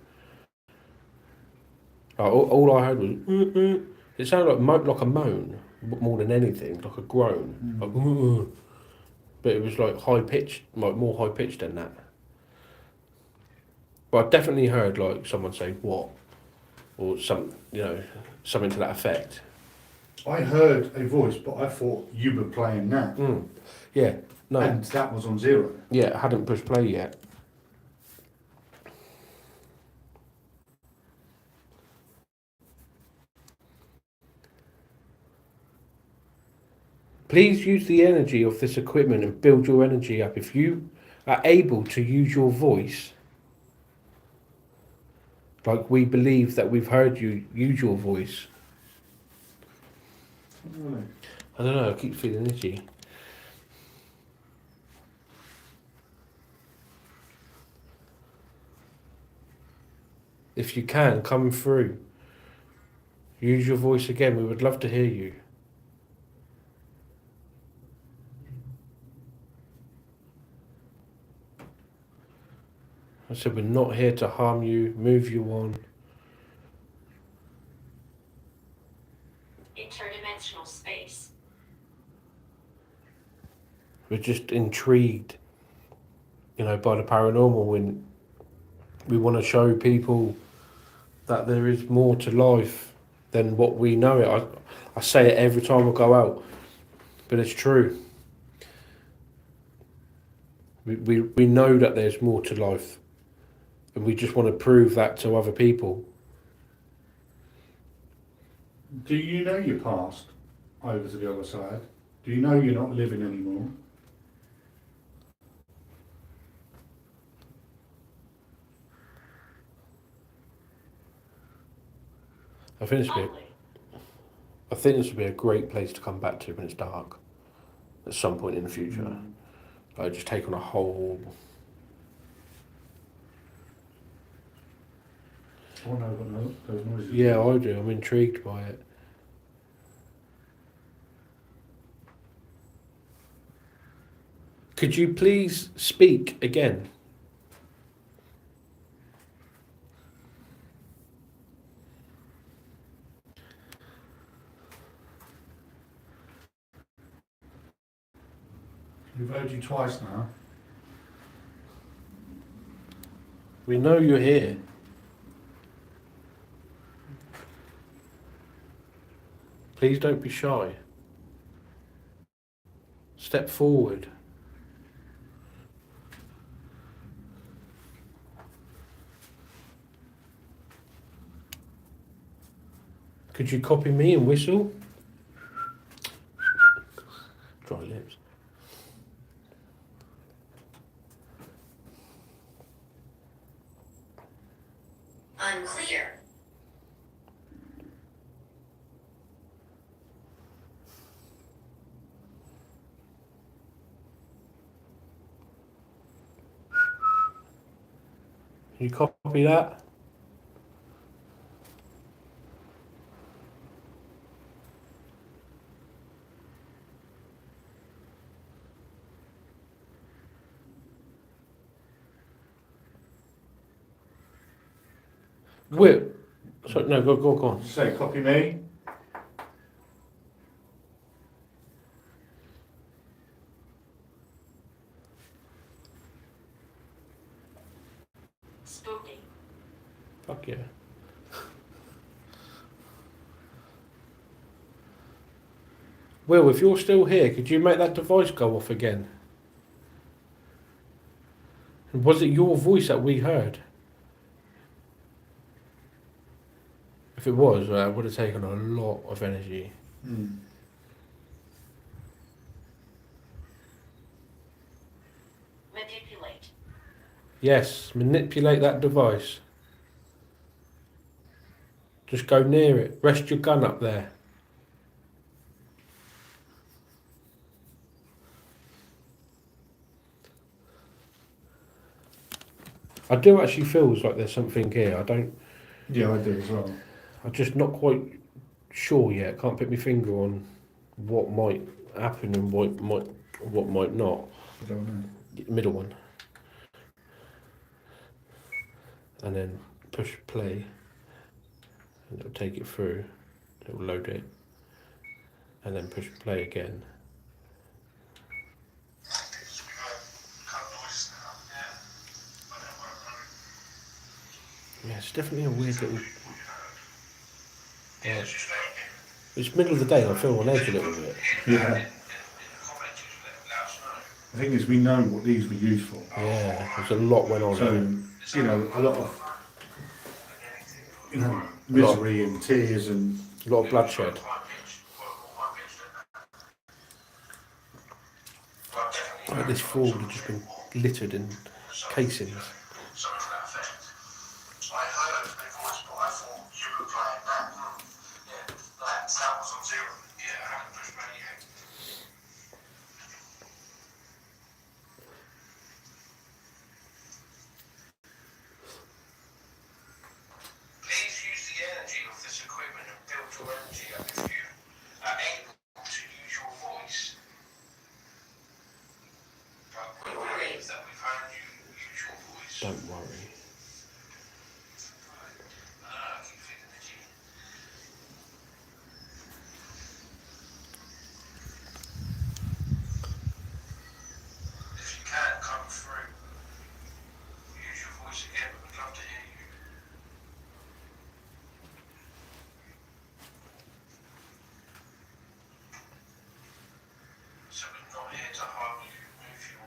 [SPEAKER 1] Like, all I heard was. It sounded like a moan more than anything, like a groan. Like, but it was like high pitched, like more high pitched than that. But I definitely heard like someone say "what" or something to that effect.
[SPEAKER 2] I heard a voice, but I thought you were playing that.
[SPEAKER 1] Yeah, no,
[SPEAKER 2] And that was on 0.
[SPEAKER 1] yeah, I hadn't pushed play yet. Please use the energy of this equipment and build your energy up. If you are able to use your voice, like we believe that we've heard you use your voice.
[SPEAKER 2] Really?
[SPEAKER 1] I don't know, I keep feeling itchy. If you can, come through. Use your voice again. We would love to hear you. I said we're not here to harm you, move you on.
[SPEAKER 3] Interdimensional space.
[SPEAKER 1] We're just intrigued, by the paranormal, and we want to show people that there is more to life than what we know it. I say it every time I go out, but it's true. We know that there's more to life, and we just want to prove that to other people.
[SPEAKER 2] Do you know you passed over to the other side? Do you know you're not living anymore?
[SPEAKER 1] I think this would be a great place to come back to when it's dark, at some point in the future. Like just take on a whole.
[SPEAKER 2] Oh no, but no, those noises.
[SPEAKER 1] Yeah, I do. I'm intrigued by it. Could you please speak again?
[SPEAKER 2] We've heard you twice now.
[SPEAKER 1] We know you're here. Please don't be shy. Step forward. Could you copy me and whistle? Dry lips.
[SPEAKER 3] Unclear.
[SPEAKER 1] You copy that? Will. So, no, go on.
[SPEAKER 2] Say, copy me.
[SPEAKER 3] Spooky.
[SPEAKER 1] Fuck yeah. Will, if you're still here, could you make that device go off again? Was it your voice that we heard? If it was, it would have taken a lot of energy.
[SPEAKER 3] Manipulate.
[SPEAKER 1] Yes, manipulate that device. Just go near it. Rest your gun up there. I do actually feel like there's something here.
[SPEAKER 2] Yeah, I do as well.
[SPEAKER 1] I'm just not quite sure yet. Can't put my finger on what might happen and what might not.
[SPEAKER 2] I don't know.
[SPEAKER 1] Middle one. And then push play. And it'll take it through. It'll load it. And then push play again. Yeah, it's definitely a weird little. It's middle of the day. I feel on edge a little bit.
[SPEAKER 2] Yeah. The thing is, we know what these were used for.
[SPEAKER 1] Yeah, there's a lot went on.
[SPEAKER 2] So, you know, a lot of, you know, misery and tears and...
[SPEAKER 1] A lot of bloodshed. Like this floor would have just been littered in casings.
[SPEAKER 4] Please use the energy of this equipment and build your energy up if you are able to use your voice. But we believe that we've heard you use your voice.
[SPEAKER 1] Don't worry.
[SPEAKER 4] I keep feeling itchy. If you can, come through. Use your voice again, but we'd love to hear you. So we're not here to harm you. Move your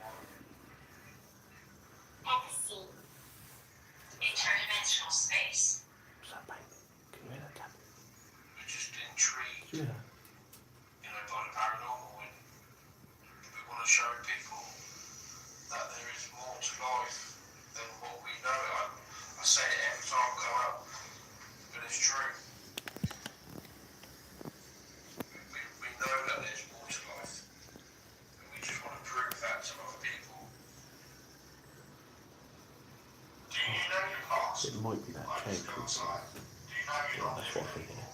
[SPEAKER 3] At the scene. Interdimensional space.
[SPEAKER 1] What's that, mate? Can you hear that tap?
[SPEAKER 4] we're just intrigued,
[SPEAKER 1] Yeah.
[SPEAKER 4] you know, by the paranormal, and we want to show people that there is more to life than what we know. I say it every time I go out, but it's true. We know that there's more to life, and we just want to prove that to other people. Do you know your past?
[SPEAKER 1] It might be that chain creeping.
[SPEAKER 4] Outside. Do you know you're
[SPEAKER 1] Yeah,
[SPEAKER 4] not
[SPEAKER 1] that's
[SPEAKER 4] there
[SPEAKER 1] what I'm thinking.
[SPEAKER 4] anymore?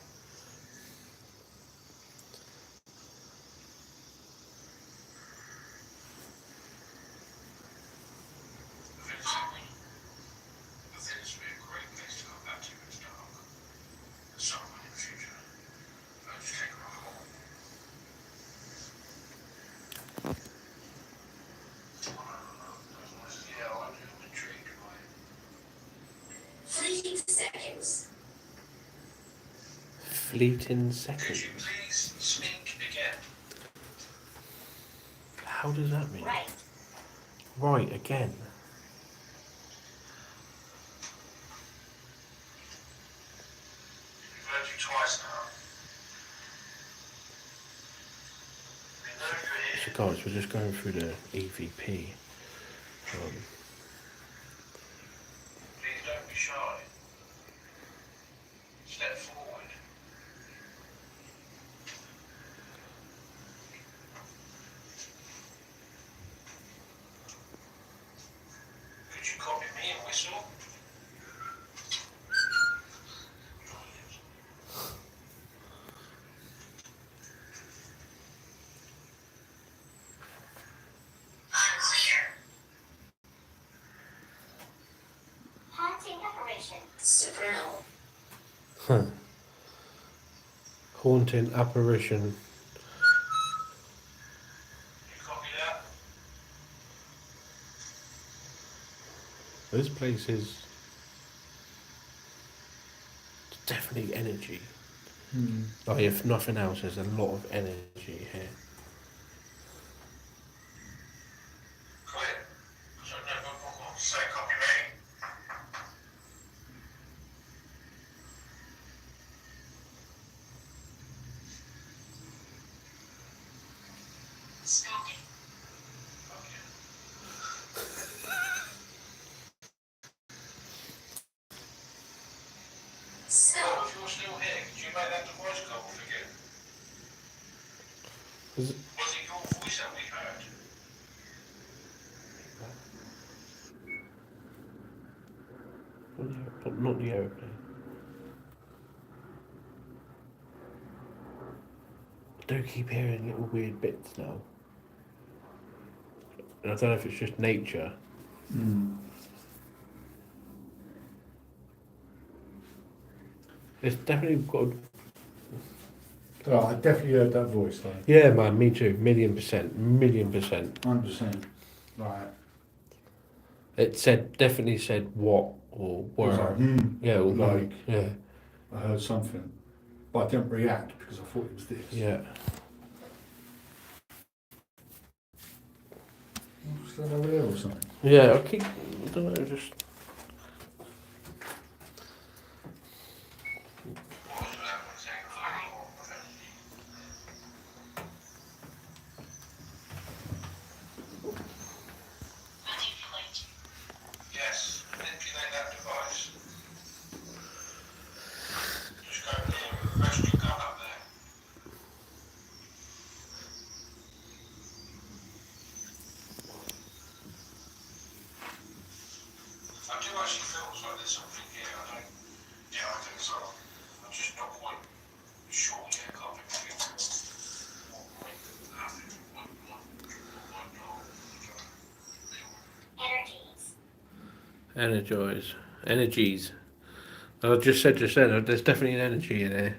[SPEAKER 4] I think this would be a great place to come back to when it's dark. At some point in the future. Just take a look home. Yeah, I'm intrigued by it.
[SPEAKER 3] Fleeting seconds.
[SPEAKER 1] Fleeting
[SPEAKER 4] Could
[SPEAKER 1] seconds.
[SPEAKER 4] you please speak again?
[SPEAKER 1] How does that mean?
[SPEAKER 3] Right.
[SPEAKER 1] Right, again.
[SPEAKER 4] We've heard you twice now. We know you're
[SPEAKER 1] So
[SPEAKER 4] here.
[SPEAKER 1] guys, we're just going through the EVP.
[SPEAKER 4] Please don't be shy. Step forward. Could you copy me and whistle?
[SPEAKER 3] Supernal.
[SPEAKER 1] Huh. Haunting apparition.
[SPEAKER 4] You copy that?
[SPEAKER 1] This place is definitely energy. Like if nothing else, there's a lot of energy here.
[SPEAKER 4] Clear. So never say copy me.
[SPEAKER 3] Stopping.
[SPEAKER 4] Okay.
[SPEAKER 3] So,
[SPEAKER 4] Well, if you're still here, could you make that device go off again?
[SPEAKER 1] Is it,
[SPEAKER 4] Was it your voice that we heard?
[SPEAKER 1] not the aeroplane. I do keep hearing little weird bits now. And I don't know if it's just nature. It's definitely got.
[SPEAKER 2] Oh, I definitely heard that voice though.
[SPEAKER 1] Yeah, man, me too. Million percent.
[SPEAKER 2] 100%. Right.
[SPEAKER 1] It definitely said what or
[SPEAKER 2] It was
[SPEAKER 1] where.
[SPEAKER 2] like, hmm.
[SPEAKER 1] Yeah, or
[SPEAKER 2] Like,
[SPEAKER 1] yeah,
[SPEAKER 2] I heard something. But I didn't react because I thought it was this.
[SPEAKER 1] yeah.
[SPEAKER 2] Was that over there or something?
[SPEAKER 1] Yeah, I keep. I don't know, just.
[SPEAKER 4] What was that one saying?
[SPEAKER 3] manipulate.
[SPEAKER 4] Yes, manipulate that device. Just go near, rest your gun up there. I do actually feel like there's something here. I don't. Yeah, I think so. I'm just not quite sure yet. Can't think of what might happen. What might not.
[SPEAKER 3] Energies.
[SPEAKER 1] Energies. I just said just then, there's definitely an energy in there.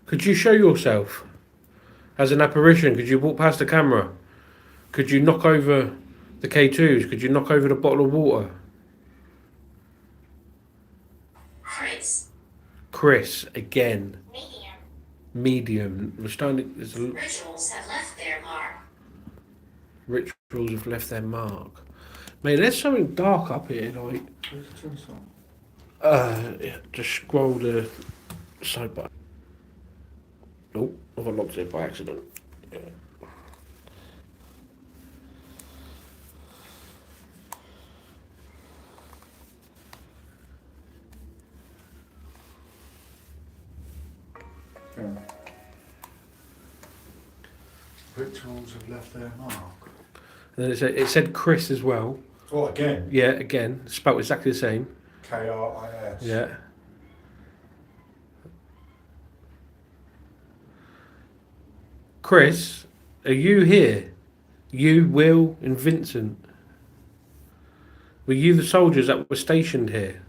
[SPEAKER 1] Could you show yourself as an apparition? Could you walk past the camera? Could you knock over the K2s? Could you knock over the bottle of water? Chris, again, medium. We're starting to,
[SPEAKER 3] Rituals have left their mark.
[SPEAKER 1] rituals have left their mark. Mate, there's something dark up here, like,
[SPEAKER 2] Where's the chainsaw?
[SPEAKER 1] yeah, just scroll the side button. Oh, I've unlocked it by accident. Yeah.
[SPEAKER 2] Yeah. Rituals have left their mark.
[SPEAKER 1] And then it said Chris as well.
[SPEAKER 2] Oh, again.
[SPEAKER 1] Yeah, again, spelled exactly the same.
[SPEAKER 2] K-R-I-S.
[SPEAKER 1] Yeah. Chris, are you here? You, Will, and Vincent. Were you the soldiers that were stationed here?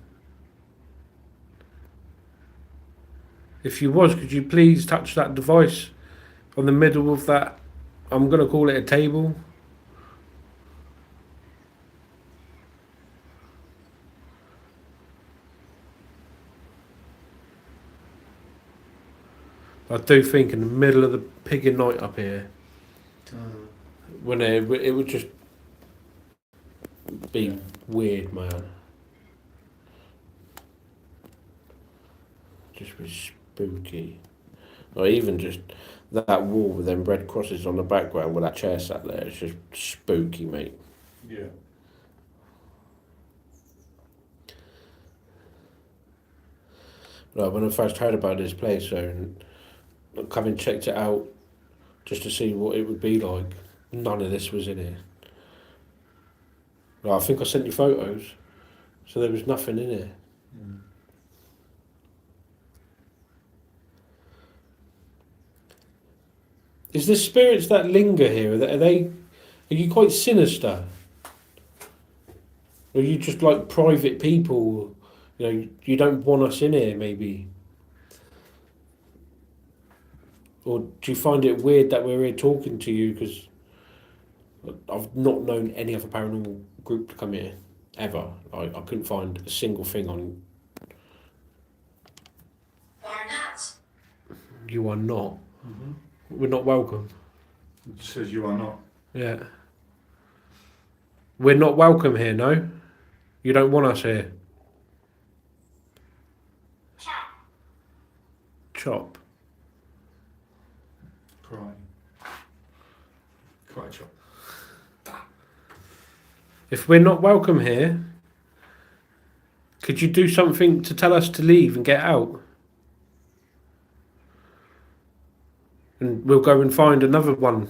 [SPEAKER 1] If you was, could you please touch that device on the middle of that, I'm going to call it a table. I do think in the middle of the pigging night up here, when it would just be
[SPEAKER 2] Yeah.
[SPEAKER 1] weird, man. Just be spooky. Or even just that wall with them red crosses on the background with that chair sat there. It's just spooky, mate.
[SPEAKER 2] Yeah.
[SPEAKER 1] Like when I first heard about this place, and I come and checked it out just to see what it would be like. None of this was in here. Like, I think I sent you photos, so there was nothing in here.
[SPEAKER 2] Mm.
[SPEAKER 1] Is there spirits that linger here? Are you quite sinister? Or you just like private people? You know, you don't want us in here, maybe. Or do you find it weird that we're here talking to you? Because I've not known any other paranormal group to come here ever. I couldn't find a single thing on.
[SPEAKER 3] Or not.
[SPEAKER 1] You are not.
[SPEAKER 2] Mm-hmm.
[SPEAKER 1] We're not welcome.
[SPEAKER 2] It says you are not.
[SPEAKER 1] Yeah. We're not welcome here. No. You don't want us here.
[SPEAKER 3] Chop.
[SPEAKER 1] Chop.
[SPEAKER 2] Cry. Cry chop.
[SPEAKER 1] If we're not welcome here, could you do something to tell us to leave and get out? And we'll go and find another one.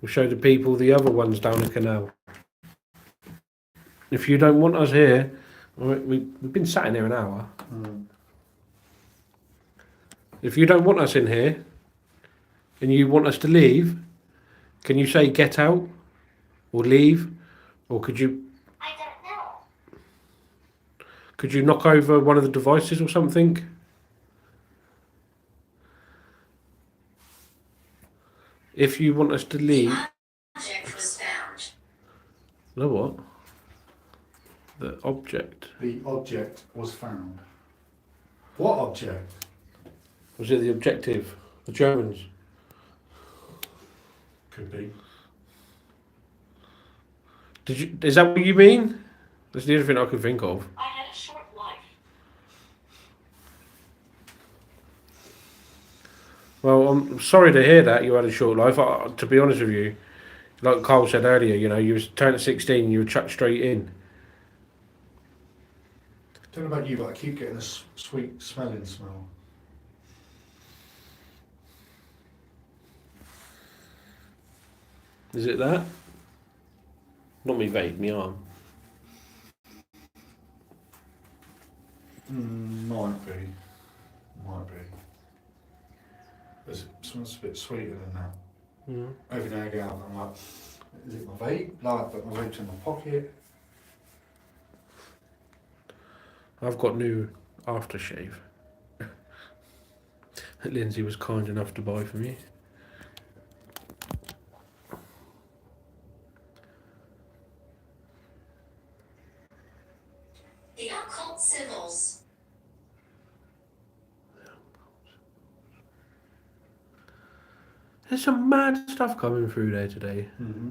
[SPEAKER 1] We'll show the people the other ones down the canal. If you don't want us here, we've been sat in here an hour.
[SPEAKER 2] Mm.
[SPEAKER 1] If you don't want us in here and you want us to leave, can you say get out or leave? Or could you
[SPEAKER 3] I don't know.
[SPEAKER 1] knock over one of the devices or something? If you want us to leave.
[SPEAKER 3] The object was found.
[SPEAKER 1] No what? The object.
[SPEAKER 2] The object was found. What object?
[SPEAKER 1] Was it the objective? The Germans?
[SPEAKER 2] Could be.
[SPEAKER 1] Is that what you mean? That's the only thing I can think of.
[SPEAKER 3] I had a short life.
[SPEAKER 1] Well, I'm sorry to hear that you had a short life. To be honest with you, like Carl said earlier, you know, you was turned 16, you were chucked straight in.
[SPEAKER 2] Don't know about you, but I keep getting a sweet smelling smell.
[SPEAKER 1] Is it that? Not me vape, me arm.
[SPEAKER 2] Might be. Might be. It smells a bit sweeter than that.
[SPEAKER 1] Mm.
[SPEAKER 2] Every day I go out, I'm like, is it my vape? Like, but my vape's in my pocket.
[SPEAKER 1] I've got new aftershave that Lindsay was kind enough to buy for me.
[SPEAKER 3] The occult symbols.
[SPEAKER 1] There's some mad stuff coming through there today.
[SPEAKER 2] Mm-hmm.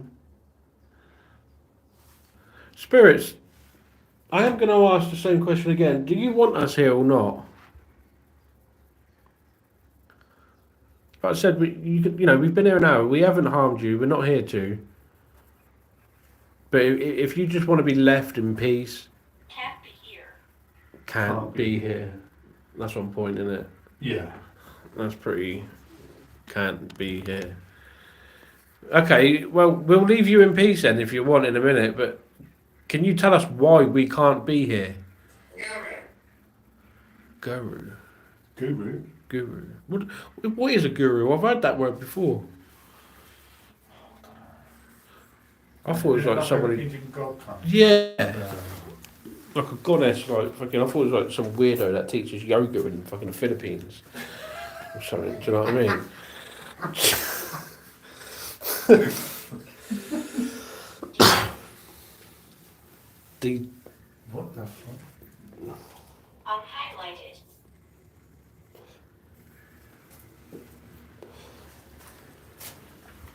[SPEAKER 1] Spirits, I am going to ask the same question again. Do you want us here or not? Like I said, you know, we've been here an hour. We haven't harmed you. We're not here to. But if you just want to be left in peace,
[SPEAKER 3] Can't be here.
[SPEAKER 1] can't be here. That's one point, isn't it?
[SPEAKER 2] Yeah.
[SPEAKER 1] That's pretty. Can't be here. Okay, well, we'll leave you in peace then if you want in a minute, but can you tell us why we can't be here?
[SPEAKER 3] Guru.
[SPEAKER 1] Guru.
[SPEAKER 2] Guru.
[SPEAKER 1] Guru. What is a guru? I've heard that word before. I thought it was like somebody.
[SPEAKER 2] Indian god kind.
[SPEAKER 1] Yeah. Like a goddess, like fucking. I thought it was like some weirdo that teaches yoga in fucking the Philippines or something. Do you know what I mean?
[SPEAKER 2] What the fuck?
[SPEAKER 3] Unhighlighted.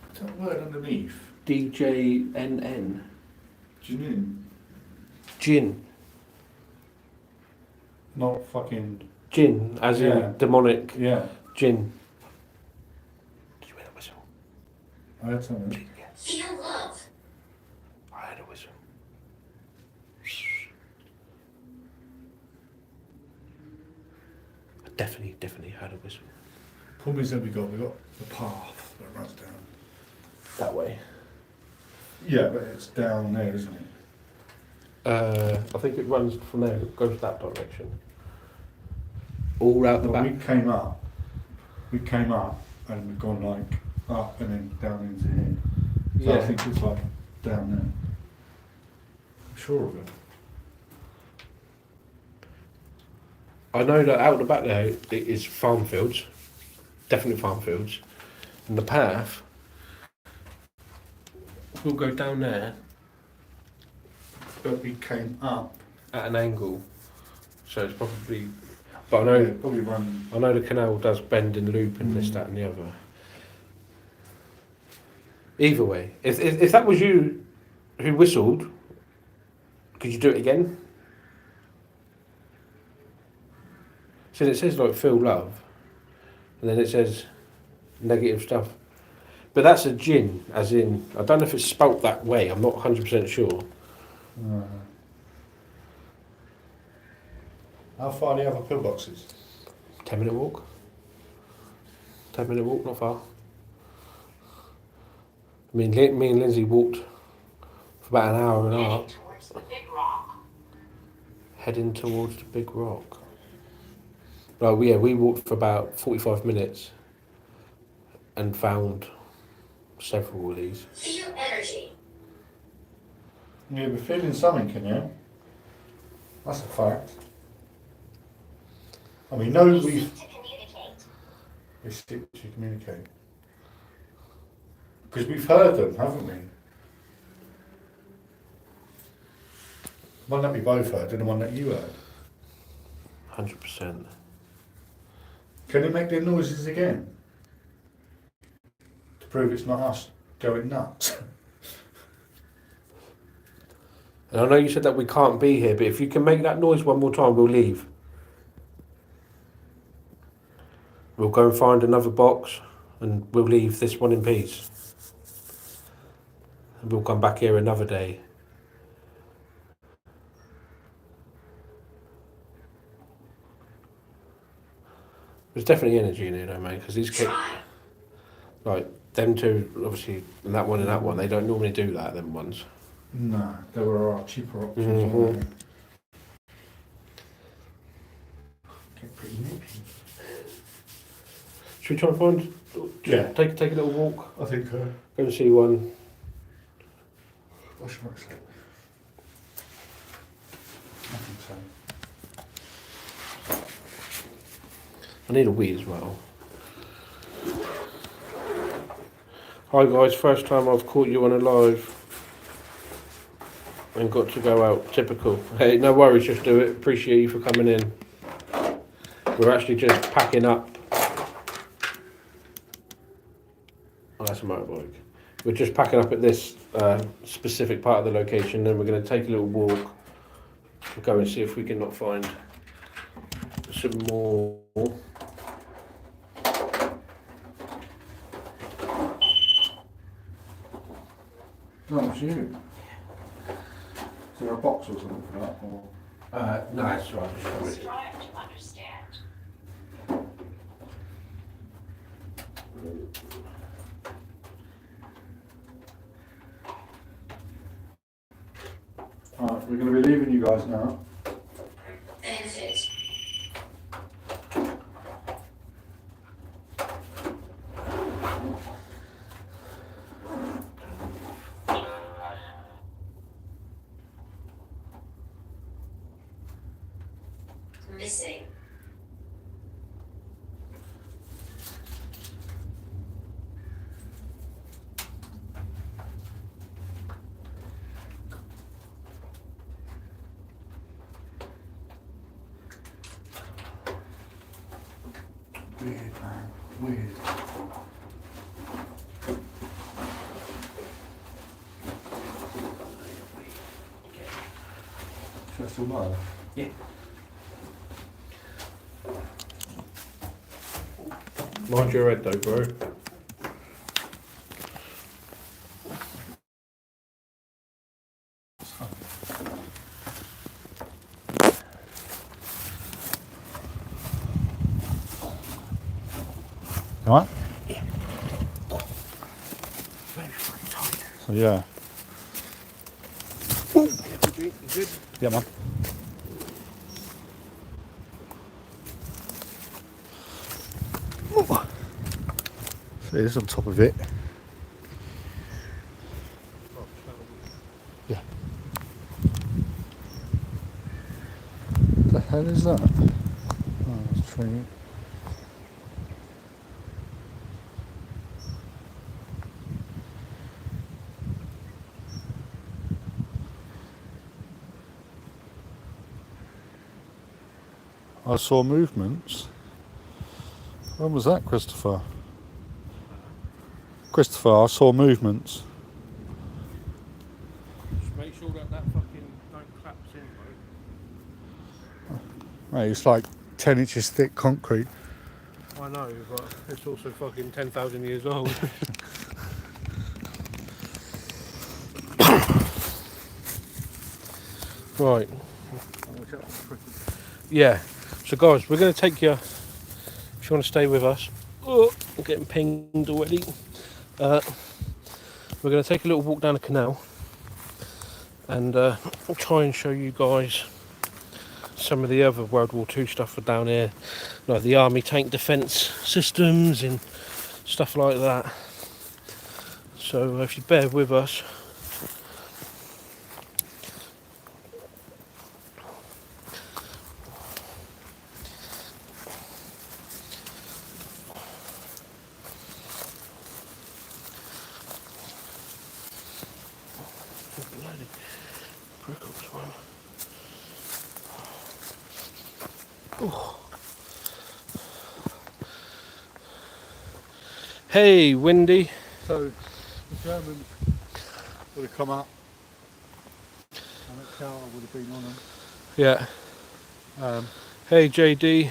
[SPEAKER 2] What's that word underneath?
[SPEAKER 1] DJNN.
[SPEAKER 2] Janine.
[SPEAKER 1] Jinn.
[SPEAKER 2] Not fucking.
[SPEAKER 1] Jinn, as
[SPEAKER 2] Yeah.
[SPEAKER 1] in demonic.
[SPEAKER 2] Yeah.
[SPEAKER 1] Jinn. Did you hear the whistle?
[SPEAKER 2] I had something.
[SPEAKER 1] Jinn, yeah.
[SPEAKER 3] Feel love.
[SPEAKER 1] I heard a whistle. I definitely heard a whistle.
[SPEAKER 2] Problem is that we got the path that runs down.
[SPEAKER 1] That way.
[SPEAKER 2] Yeah, but it's down there, isn't it?
[SPEAKER 1] I think it runs from there, it goes that direction. All out the
[SPEAKER 2] Well,
[SPEAKER 1] back.
[SPEAKER 2] we came up and we've gone like up and then down into here. So I
[SPEAKER 1] Yeah.
[SPEAKER 2] think it's like down Sure of it.
[SPEAKER 1] I know that out the back there it is farm fields, definitely farm fields, and the path will go down there
[SPEAKER 2] But we came up.
[SPEAKER 1] at an angle, so it's probably. But I know,
[SPEAKER 2] Probably run.
[SPEAKER 1] I know the canal does bend and loop and this, that, and the other. Either way, if that was you who whistled, could you do it again? So it says like feel love, and then it says negative stuff. But that's a jinn, as in, I don't know if it's spelt that way, I'm not 100% sure.
[SPEAKER 2] How far do you have a pillboxes?
[SPEAKER 1] 10-minute walk? 10-minute walk, not far. Me and Lindsay walked for about an hour and a half,
[SPEAKER 3] Heading towards the big rock.
[SPEAKER 1] heading towards the big rock. Well, yeah, we walked for about 45 minutes and found several of these.
[SPEAKER 3] Feel energy.
[SPEAKER 2] Yeah, we're feeling something, can you? That's a fact. I mean, no,
[SPEAKER 3] We
[SPEAKER 2] we
[SPEAKER 3] seek to communicate.
[SPEAKER 2] stick to communicate. Because we've heard them, haven't we? One that we both heard and the one that you heard.
[SPEAKER 1] 100%.
[SPEAKER 2] Can you make their noises again? To prove it's not us going nuts.
[SPEAKER 1] And I know you said that we can't be here, but if you can make that noise one more time, we'll leave. We'll go and find another box and we'll leave this one in peace. And we'll come back here another day. There's definitely energy in here though, mate, because these kids,
[SPEAKER 3] Try.
[SPEAKER 1] like, them two, obviously, and that one, they don't normally do that, them ones.
[SPEAKER 2] No, there were our cheaper options.
[SPEAKER 1] Mhm.
[SPEAKER 2] Weren't there? Get pretty nippy.
[SPEAKER 1] Should we try and find,
[SPEAKER 2] Yeah.
[SPEAKER 1] take a little walk,
[SPEAKER 2] I think.
[SPEAKER 1] go and see one.
[SPEAKER 2] What's your next step? I think so.
[SPEAKER 1] I need a wee as well. Hi guys, first time I've caught you on a live and got to go out, typical. Hey, no worries, just do it, appreciate you for coming in. We're actually just packing up. Oh, that's a motorbike. We're just packing up at this specific part of the location, then we're going to take a little walk and go and see if we can not find some more.
[SPEAKER 2] No, it's you. Is there a box or something for that? Or?
[SPEAKER 1] No, that's right.
[SPEAKER 3] Strive to understand.
[SPEAKER 2] Alright, we're going to be leaving you guys now.
[SPEAKER 3] Exit. Missing.
[SPEAKER 2] Weird, man. Weird. Should I still know?
[SPEAKER 1] Yeah. Mind your head though, bro.
[SPEAKER 2] Alright? So yeah.
[SPEAKER 1] Good.
[SPEAKER 2] Yeah, man. So it is on top of it. Yeah. hell is that? Oh, it's a tree. I saw movements. When was that, Christopher? Christopher, I saw movements.
[SPEAKER 1] Just make sure that fucking don't collapse in, mate.
[SPEAKER 2] Mate, it's like 10 inches thick concrete.
[SPEAKER 1] I know, but it's also fucking 10,000 years old. Right. Yeah. So guys, we're going to take you, if you want to stay with us. Oh, I'm getting pinged already. We're going to take a little walk down the canal and I'll try and show you guys some of the other World War II stuff for down here, like the army tank defence systems and stuff like that. So if you bear with us. Hey, Windy.
[SPEAKER 2] So the Germans would have come up and that tower would have been on them.
[SPEAKER 1] Yeah. Hey, JD.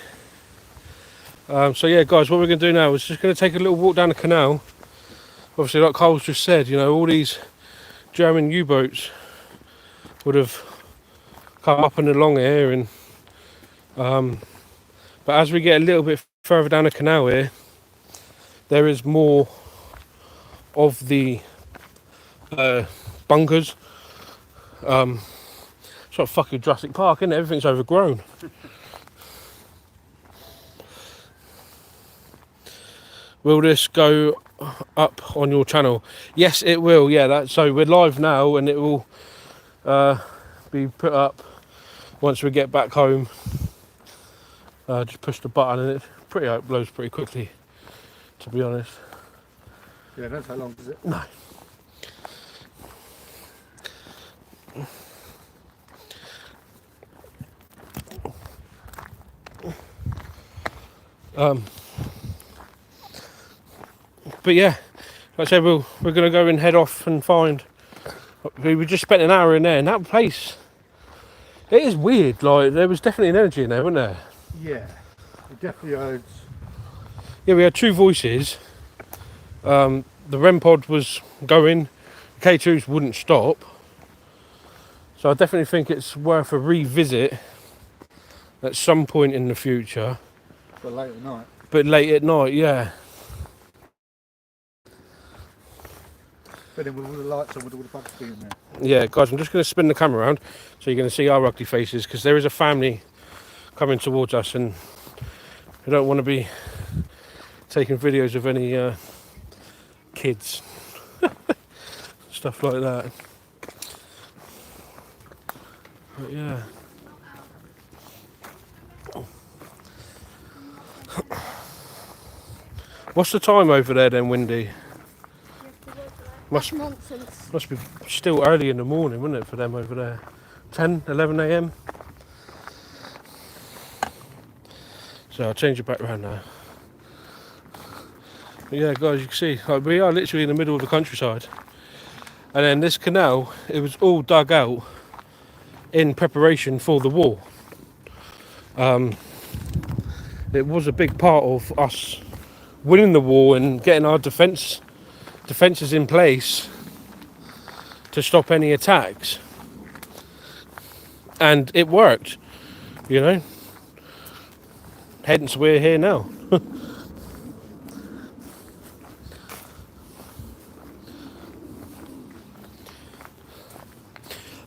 [SPEAKER 1] So yeah, guys, what we're going to do now is just going to take a little walk down the canal. Obviously, like Carl's just said, you know, all these German U-boats would have come up and along here, and but as we get a little bit further down the canal here, there is more of the bunkers. It's like fucking Jurassic Park, isn't it? Everything's overgrown. Will this go up on your channel? Yes, it will. Yeah, so we're live now, and it will be put up once we get back home. Just push the button, and it uploads pretty quickly, to be honest.
[SPEAKER 2] Yeah, that's how long is it?
[SPEAKER 1] No. But yeah, like I said, we're going to go and head off and find. We just spent an hour in there, and that place, it is weird. Like, there was definitely an energy in there, wasn't there?
[SPEAKER 2] Yeah, it definitely heard.
[SPEAKER 1] Yeah, we had two voices. The REM pod was going, K2s wouldn't stop. So I definitely think it's worth a revisit at some point in the future.
[SPEAKER 2] But late at night.
[SPEAKER 1] But late at night, yeah.
[SPEAKER 2] But then with all the lights on, with all the bugs being there.
[SPEAKER 1] Yeah, guys, I'm just going to spin the camera around so you're going to see our ugly faces, because there is a family coming towards us, and we don't want to be taking videos of any kids. Stuff like that. But yeah. What's the time over there then, Windy? Must be still early in the morning, wouldn't it, for them over there? 10, 11 a.m. So I'll change it back around now. But yeah, guys, you can see, like, we are literally in the middle of the countryside. And then this canal, it was all dug out in preparation for the war. It was a big part of us winning the war and getting our defences in place to stop any attacks, and it worked, you know, hence we're here now. And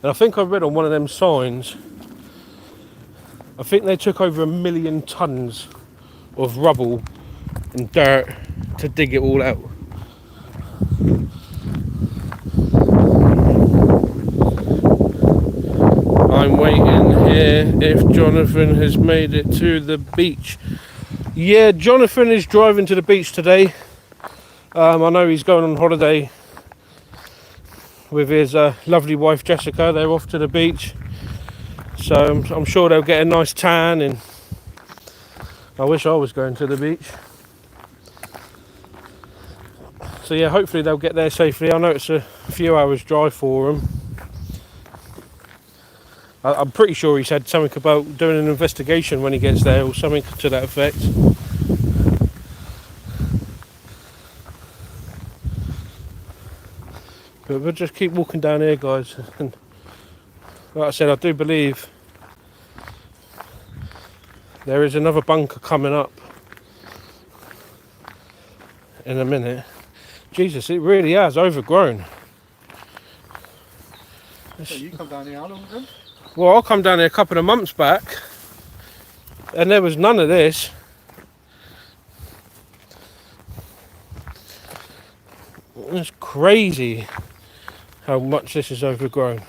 [SPEAKER 1] I think I read on one of them signs, I think they took over 1 million tons of rubble and dirt to dig it all out. I'm waiting here here if Jonathan has made it to the beach. Yeah, Jonathan is driving to the beach today. I know he's going on holiday with his lovely wife Jessica. They're off to the beach, so I'm sure they'll get a nice tan, and I wish I was going to the beach. So yeah, hopefully they'll get there safely. I know it's a few hours drive for them. I'm pretty sure he said something about doing an investigation when he gets there, or something to that effect. But we'll just keep walking down here, guys. And like I said, I do believe there is another bunker coming up in a minute. Jesus, it really has overgrown.
[SPEAKER 2] So you come down here how long ago?
[SPEAKER 1] Well, I come down here a couple of months back, and there was none of this. It's crazy how much this is overgrown.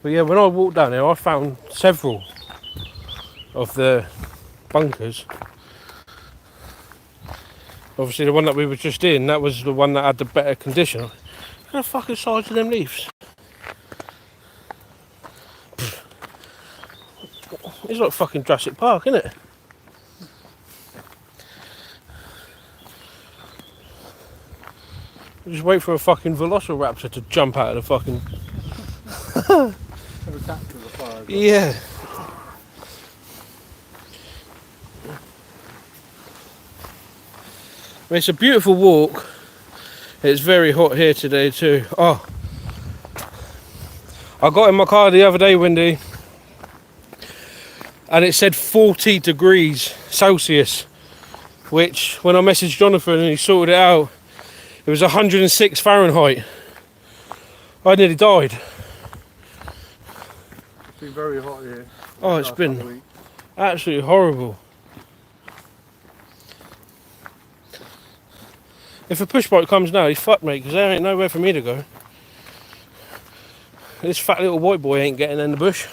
[SPEAKER 1] But yeah, when I walked down here, I found several of the bunkers. Obviously the one that we were just in, that was the one that had the better condition. Look at the fucking size of them leaves. It's like fucking Jurassic Park, isn't it? Just wait for a fucking velociraptor to jump out of the fucking... Yeah. I mean, it's a beautiful walk. It's very hot here today too. Oh, I got in my car the other day, Wendy, and it said 40 degrees Celsius, which when I messaged Jonathan and he sorted it out, it was 106 Fahrenheit. I nearly died.
[SPEAKER 2] It's been very hot here.
[SPEAKER 1] Oh, it's been absolutely horrible. If a push bike comes now, he's fucked, mate, because there ain't nowhere for me to go. This fat little white boy ain't getting in the bush.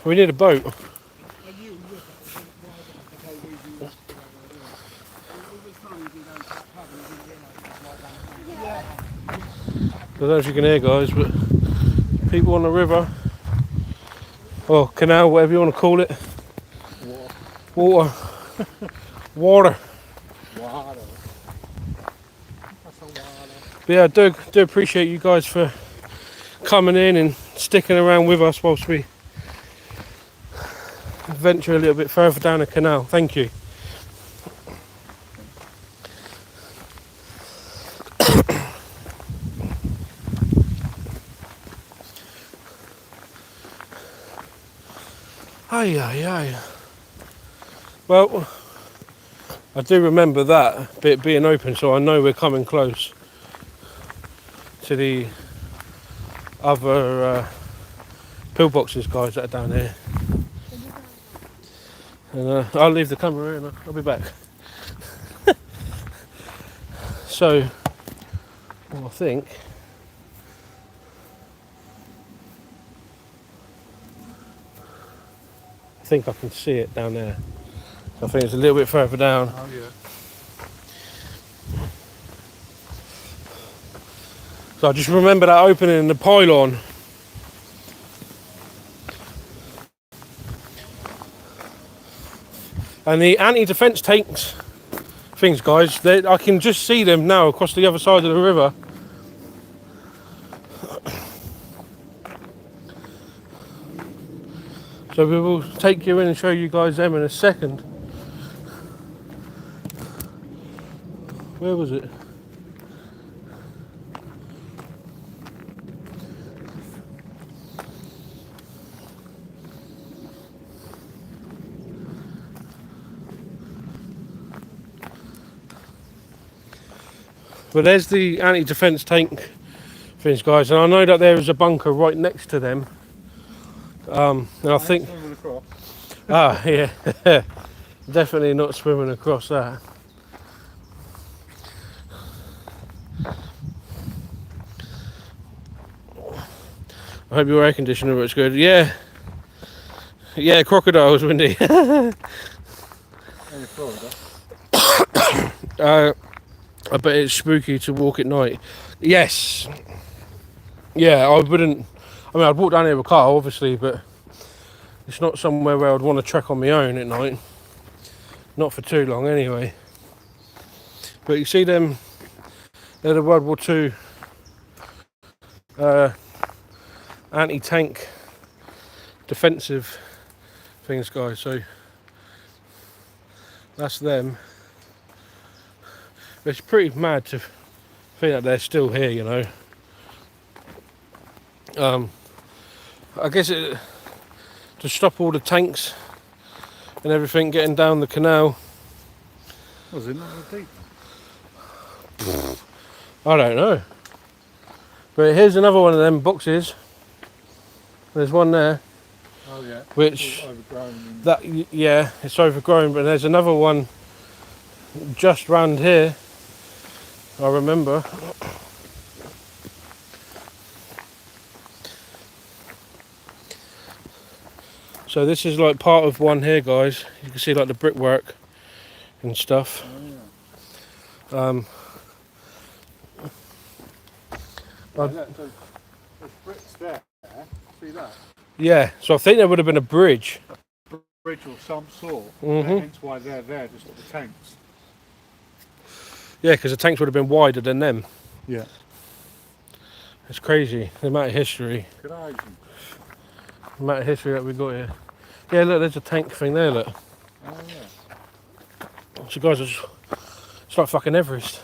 [SPEAKER 1] We need a boat. I don't know if you can hear, guys, but people on the river, or canal, whatever you want to call it. Water. Water. But yeah, I do appreciate you guys for coming in and sticking around with us whilst we venture a little bit further down the canal. Thank you. Aye, aye, aye. Well, I do remember that bit being open, so I know we're coming close to the other pillboxes, guys, that are down here. And I'll leave the camera here and I'll be back. So, well, I think I can see it down there. I think it's a little bit further down.
[SPEAKER 2] Oh yeah.
[SPEAKER 1] So I just remember that opening in the pylon. And the anti-defence tanks things, guys, I can just see them now across the other side of the river. So we will take you in and show you guys them in a second. Where was it? But there's the anti-defence tank things, guys. And I know that there is a bunker right next to them. And I think, yeah, definitely not swimming across that. I hope your air conditioner works good. Yeah, crocodiles, Windy. I bet it's spooky to walk at night. Yes. Yeah, I wouldn't. I mean, I'd walk down here with a car, obviously, but it's not somewhere where I'd want to trek on my own at night. Not for too long, anyway. But you see them, they're the World War II anti-tank defensive things, guys. So that's them. It's pretty mad to think that they're still here, you know. I guess to stop all the tanks and everything getting down the canal.
[SPEAKER 2] Was it not that deep?
[SPEAKER 1] I don't know. But here's another one of them boxes. There's one there.
[SPEAKER 2] Oh yeah.
[SPEAKER 1] Which
[SPEAKER 2] overgrown.
[SPEAKER 1] yeah, it's overgrown. But there's another one just round here. I remember. So this is like part of one here, guys. You can see like the brickwork and stuff.
[SPEAKER 2] Oh, yeah. There's bricks there. See that?
[SPEAKER 1] Yeah, so I think there would have been a bridge.
[SPEAKER 2] Bridge of some sort.
[SPEAKER 1] Mhm.
[SPEAKER 2] Hence why they're there, just at the tanks.
[SPEAKER 1] Yeah, because the tanks would have been wider than them.
[SPEAKER 2] Yeah.
[SPEAKER 1] It's crazy, the amount of history.
[SPEAKER 2] Crazy.
[SPEAKER 1] The amount of history that we got here. Yeah, look, there's a tank thing there, look.
[SPEAKER 2] Oh yeah.
[SPEAKER 1] So guys, it's like fucking Everest.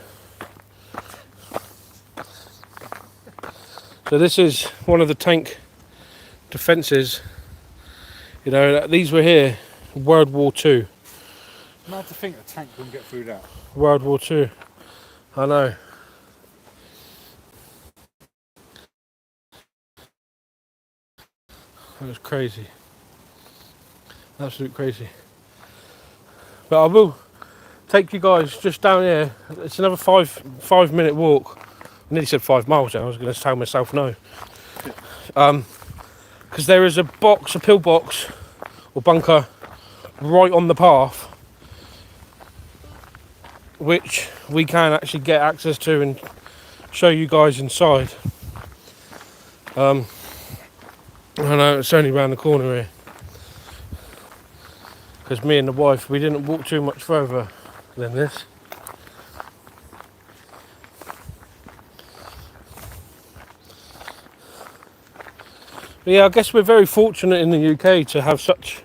[SPEAKER 1] So this is one of the tank defences. You know, these were here, World War II.
[SPEAKER 2] Mad to think a tank couldn't get through that.
[SPEAKER 1] World War II. I know. That was crazy. Absolute crazy. But I will take you guys just down here. It's another five minute walk. I nearly said 5 miles then. I was going to tell myself no. Because there is a pillbox or bunker right on the path, which we can actually get access to and show you guys inside. I know it's only round the corner here. Because me and the wife, we didn't walk too much further than this. But yeah, I guess we're very fortunate in the UK to have such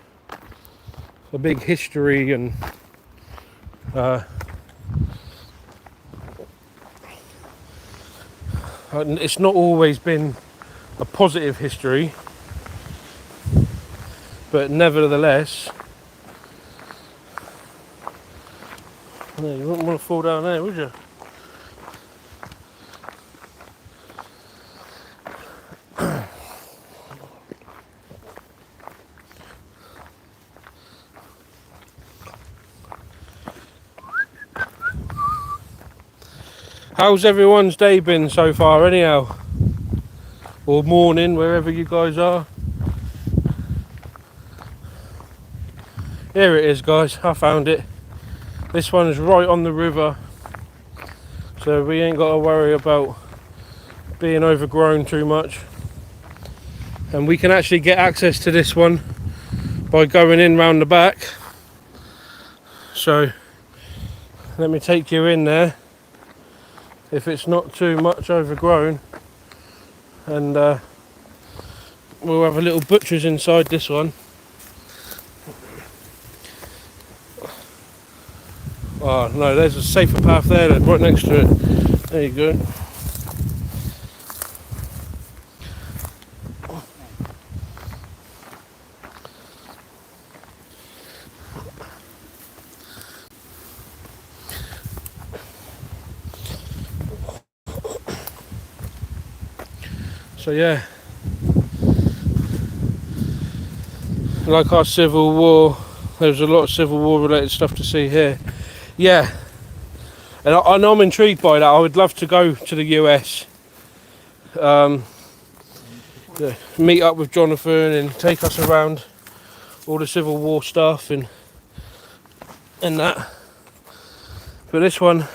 [SPEAKER 1] a big history and it's not always been a positive history, but nevertheless, no, you wouldn't want to fall down there, would you? How's everyone's day been so far anyhow? Or morning, wherever you guys are. Here it is, guys, I found it. This one's right on the river, so we ain't got to worry about being overgrown too much. And we can actually get access to this one by going in round the back. So let me take you in there, if it's not too much overgrown, and we'll have a little butcher's inside this one. Oh no, there's a safer path there, right next to it. There you go. So yeah, like our Civil War, there's a lot of Civil War related stuff to see here. Yeah, and I'm intrigued by that. I would love to go to the US, meet up with Jonathan and take us around all the Civil War stuff and that. But this one,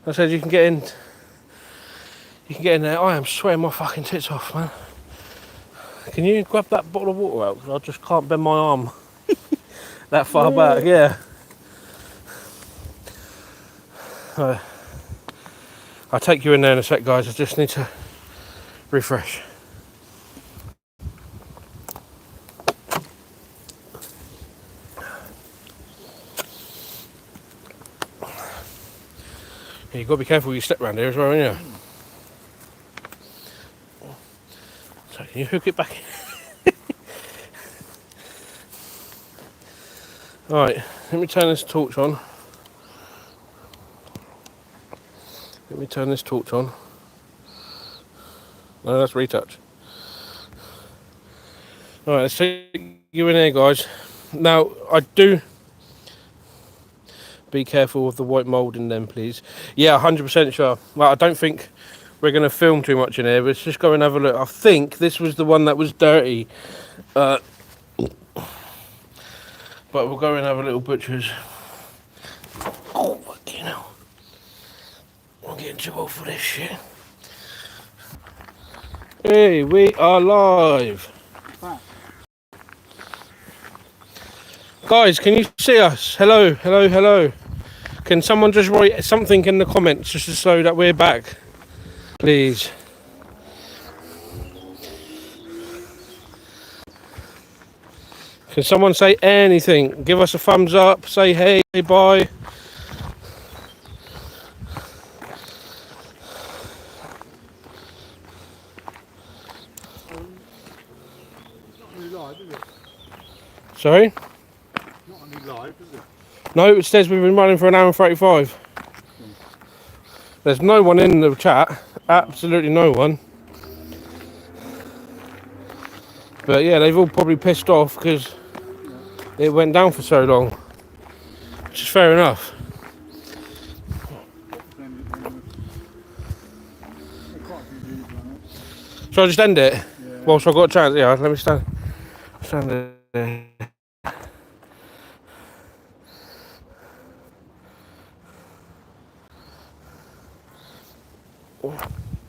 [SPEAKER 1] I said you can get in there. I am sweating my fucking tits off, man. Can you grab that bottle of water out? 'Cause I just can't bend my arm that far back. Yeah. I'll take you in there in a sec, guys. I just need to refresh. You've got to be careful you step around here as well, haven't you? So can you hook it back in? Right, let me turn this torch on. Let me turn this torch on. No, that's retouch. Alright, let's take you in here, guys. Now, I do... Be careful with the white mould in them, please. Yeah, 100% sure. Well, I don't think we're going to film too much in here. Let's just go and have a look. I think this was the one that was dirty. But we'll go and have a little butcher's. Oh, fucking hell. I'm getting too old for this shit. Hey, we are live. Guys, can you see us? Hello, hello, hello. Can someone just write something in the comments just to show that we're back? Please. Can someone say anything? Give us a thumbs up, say hey, bye. Sorry?
[SPEAKER 2] Not only live, is it?
[SPEAKER 1] No, it says we've been running for an hour and 35. There's no one in the chat. Absolutely no one. But yeah, they've all probably pissed off because it went down for so long. Which is fair enough. Shall I just end it? Yeah. Whilst I've got a chance? Yeah, let me stand there. Oh.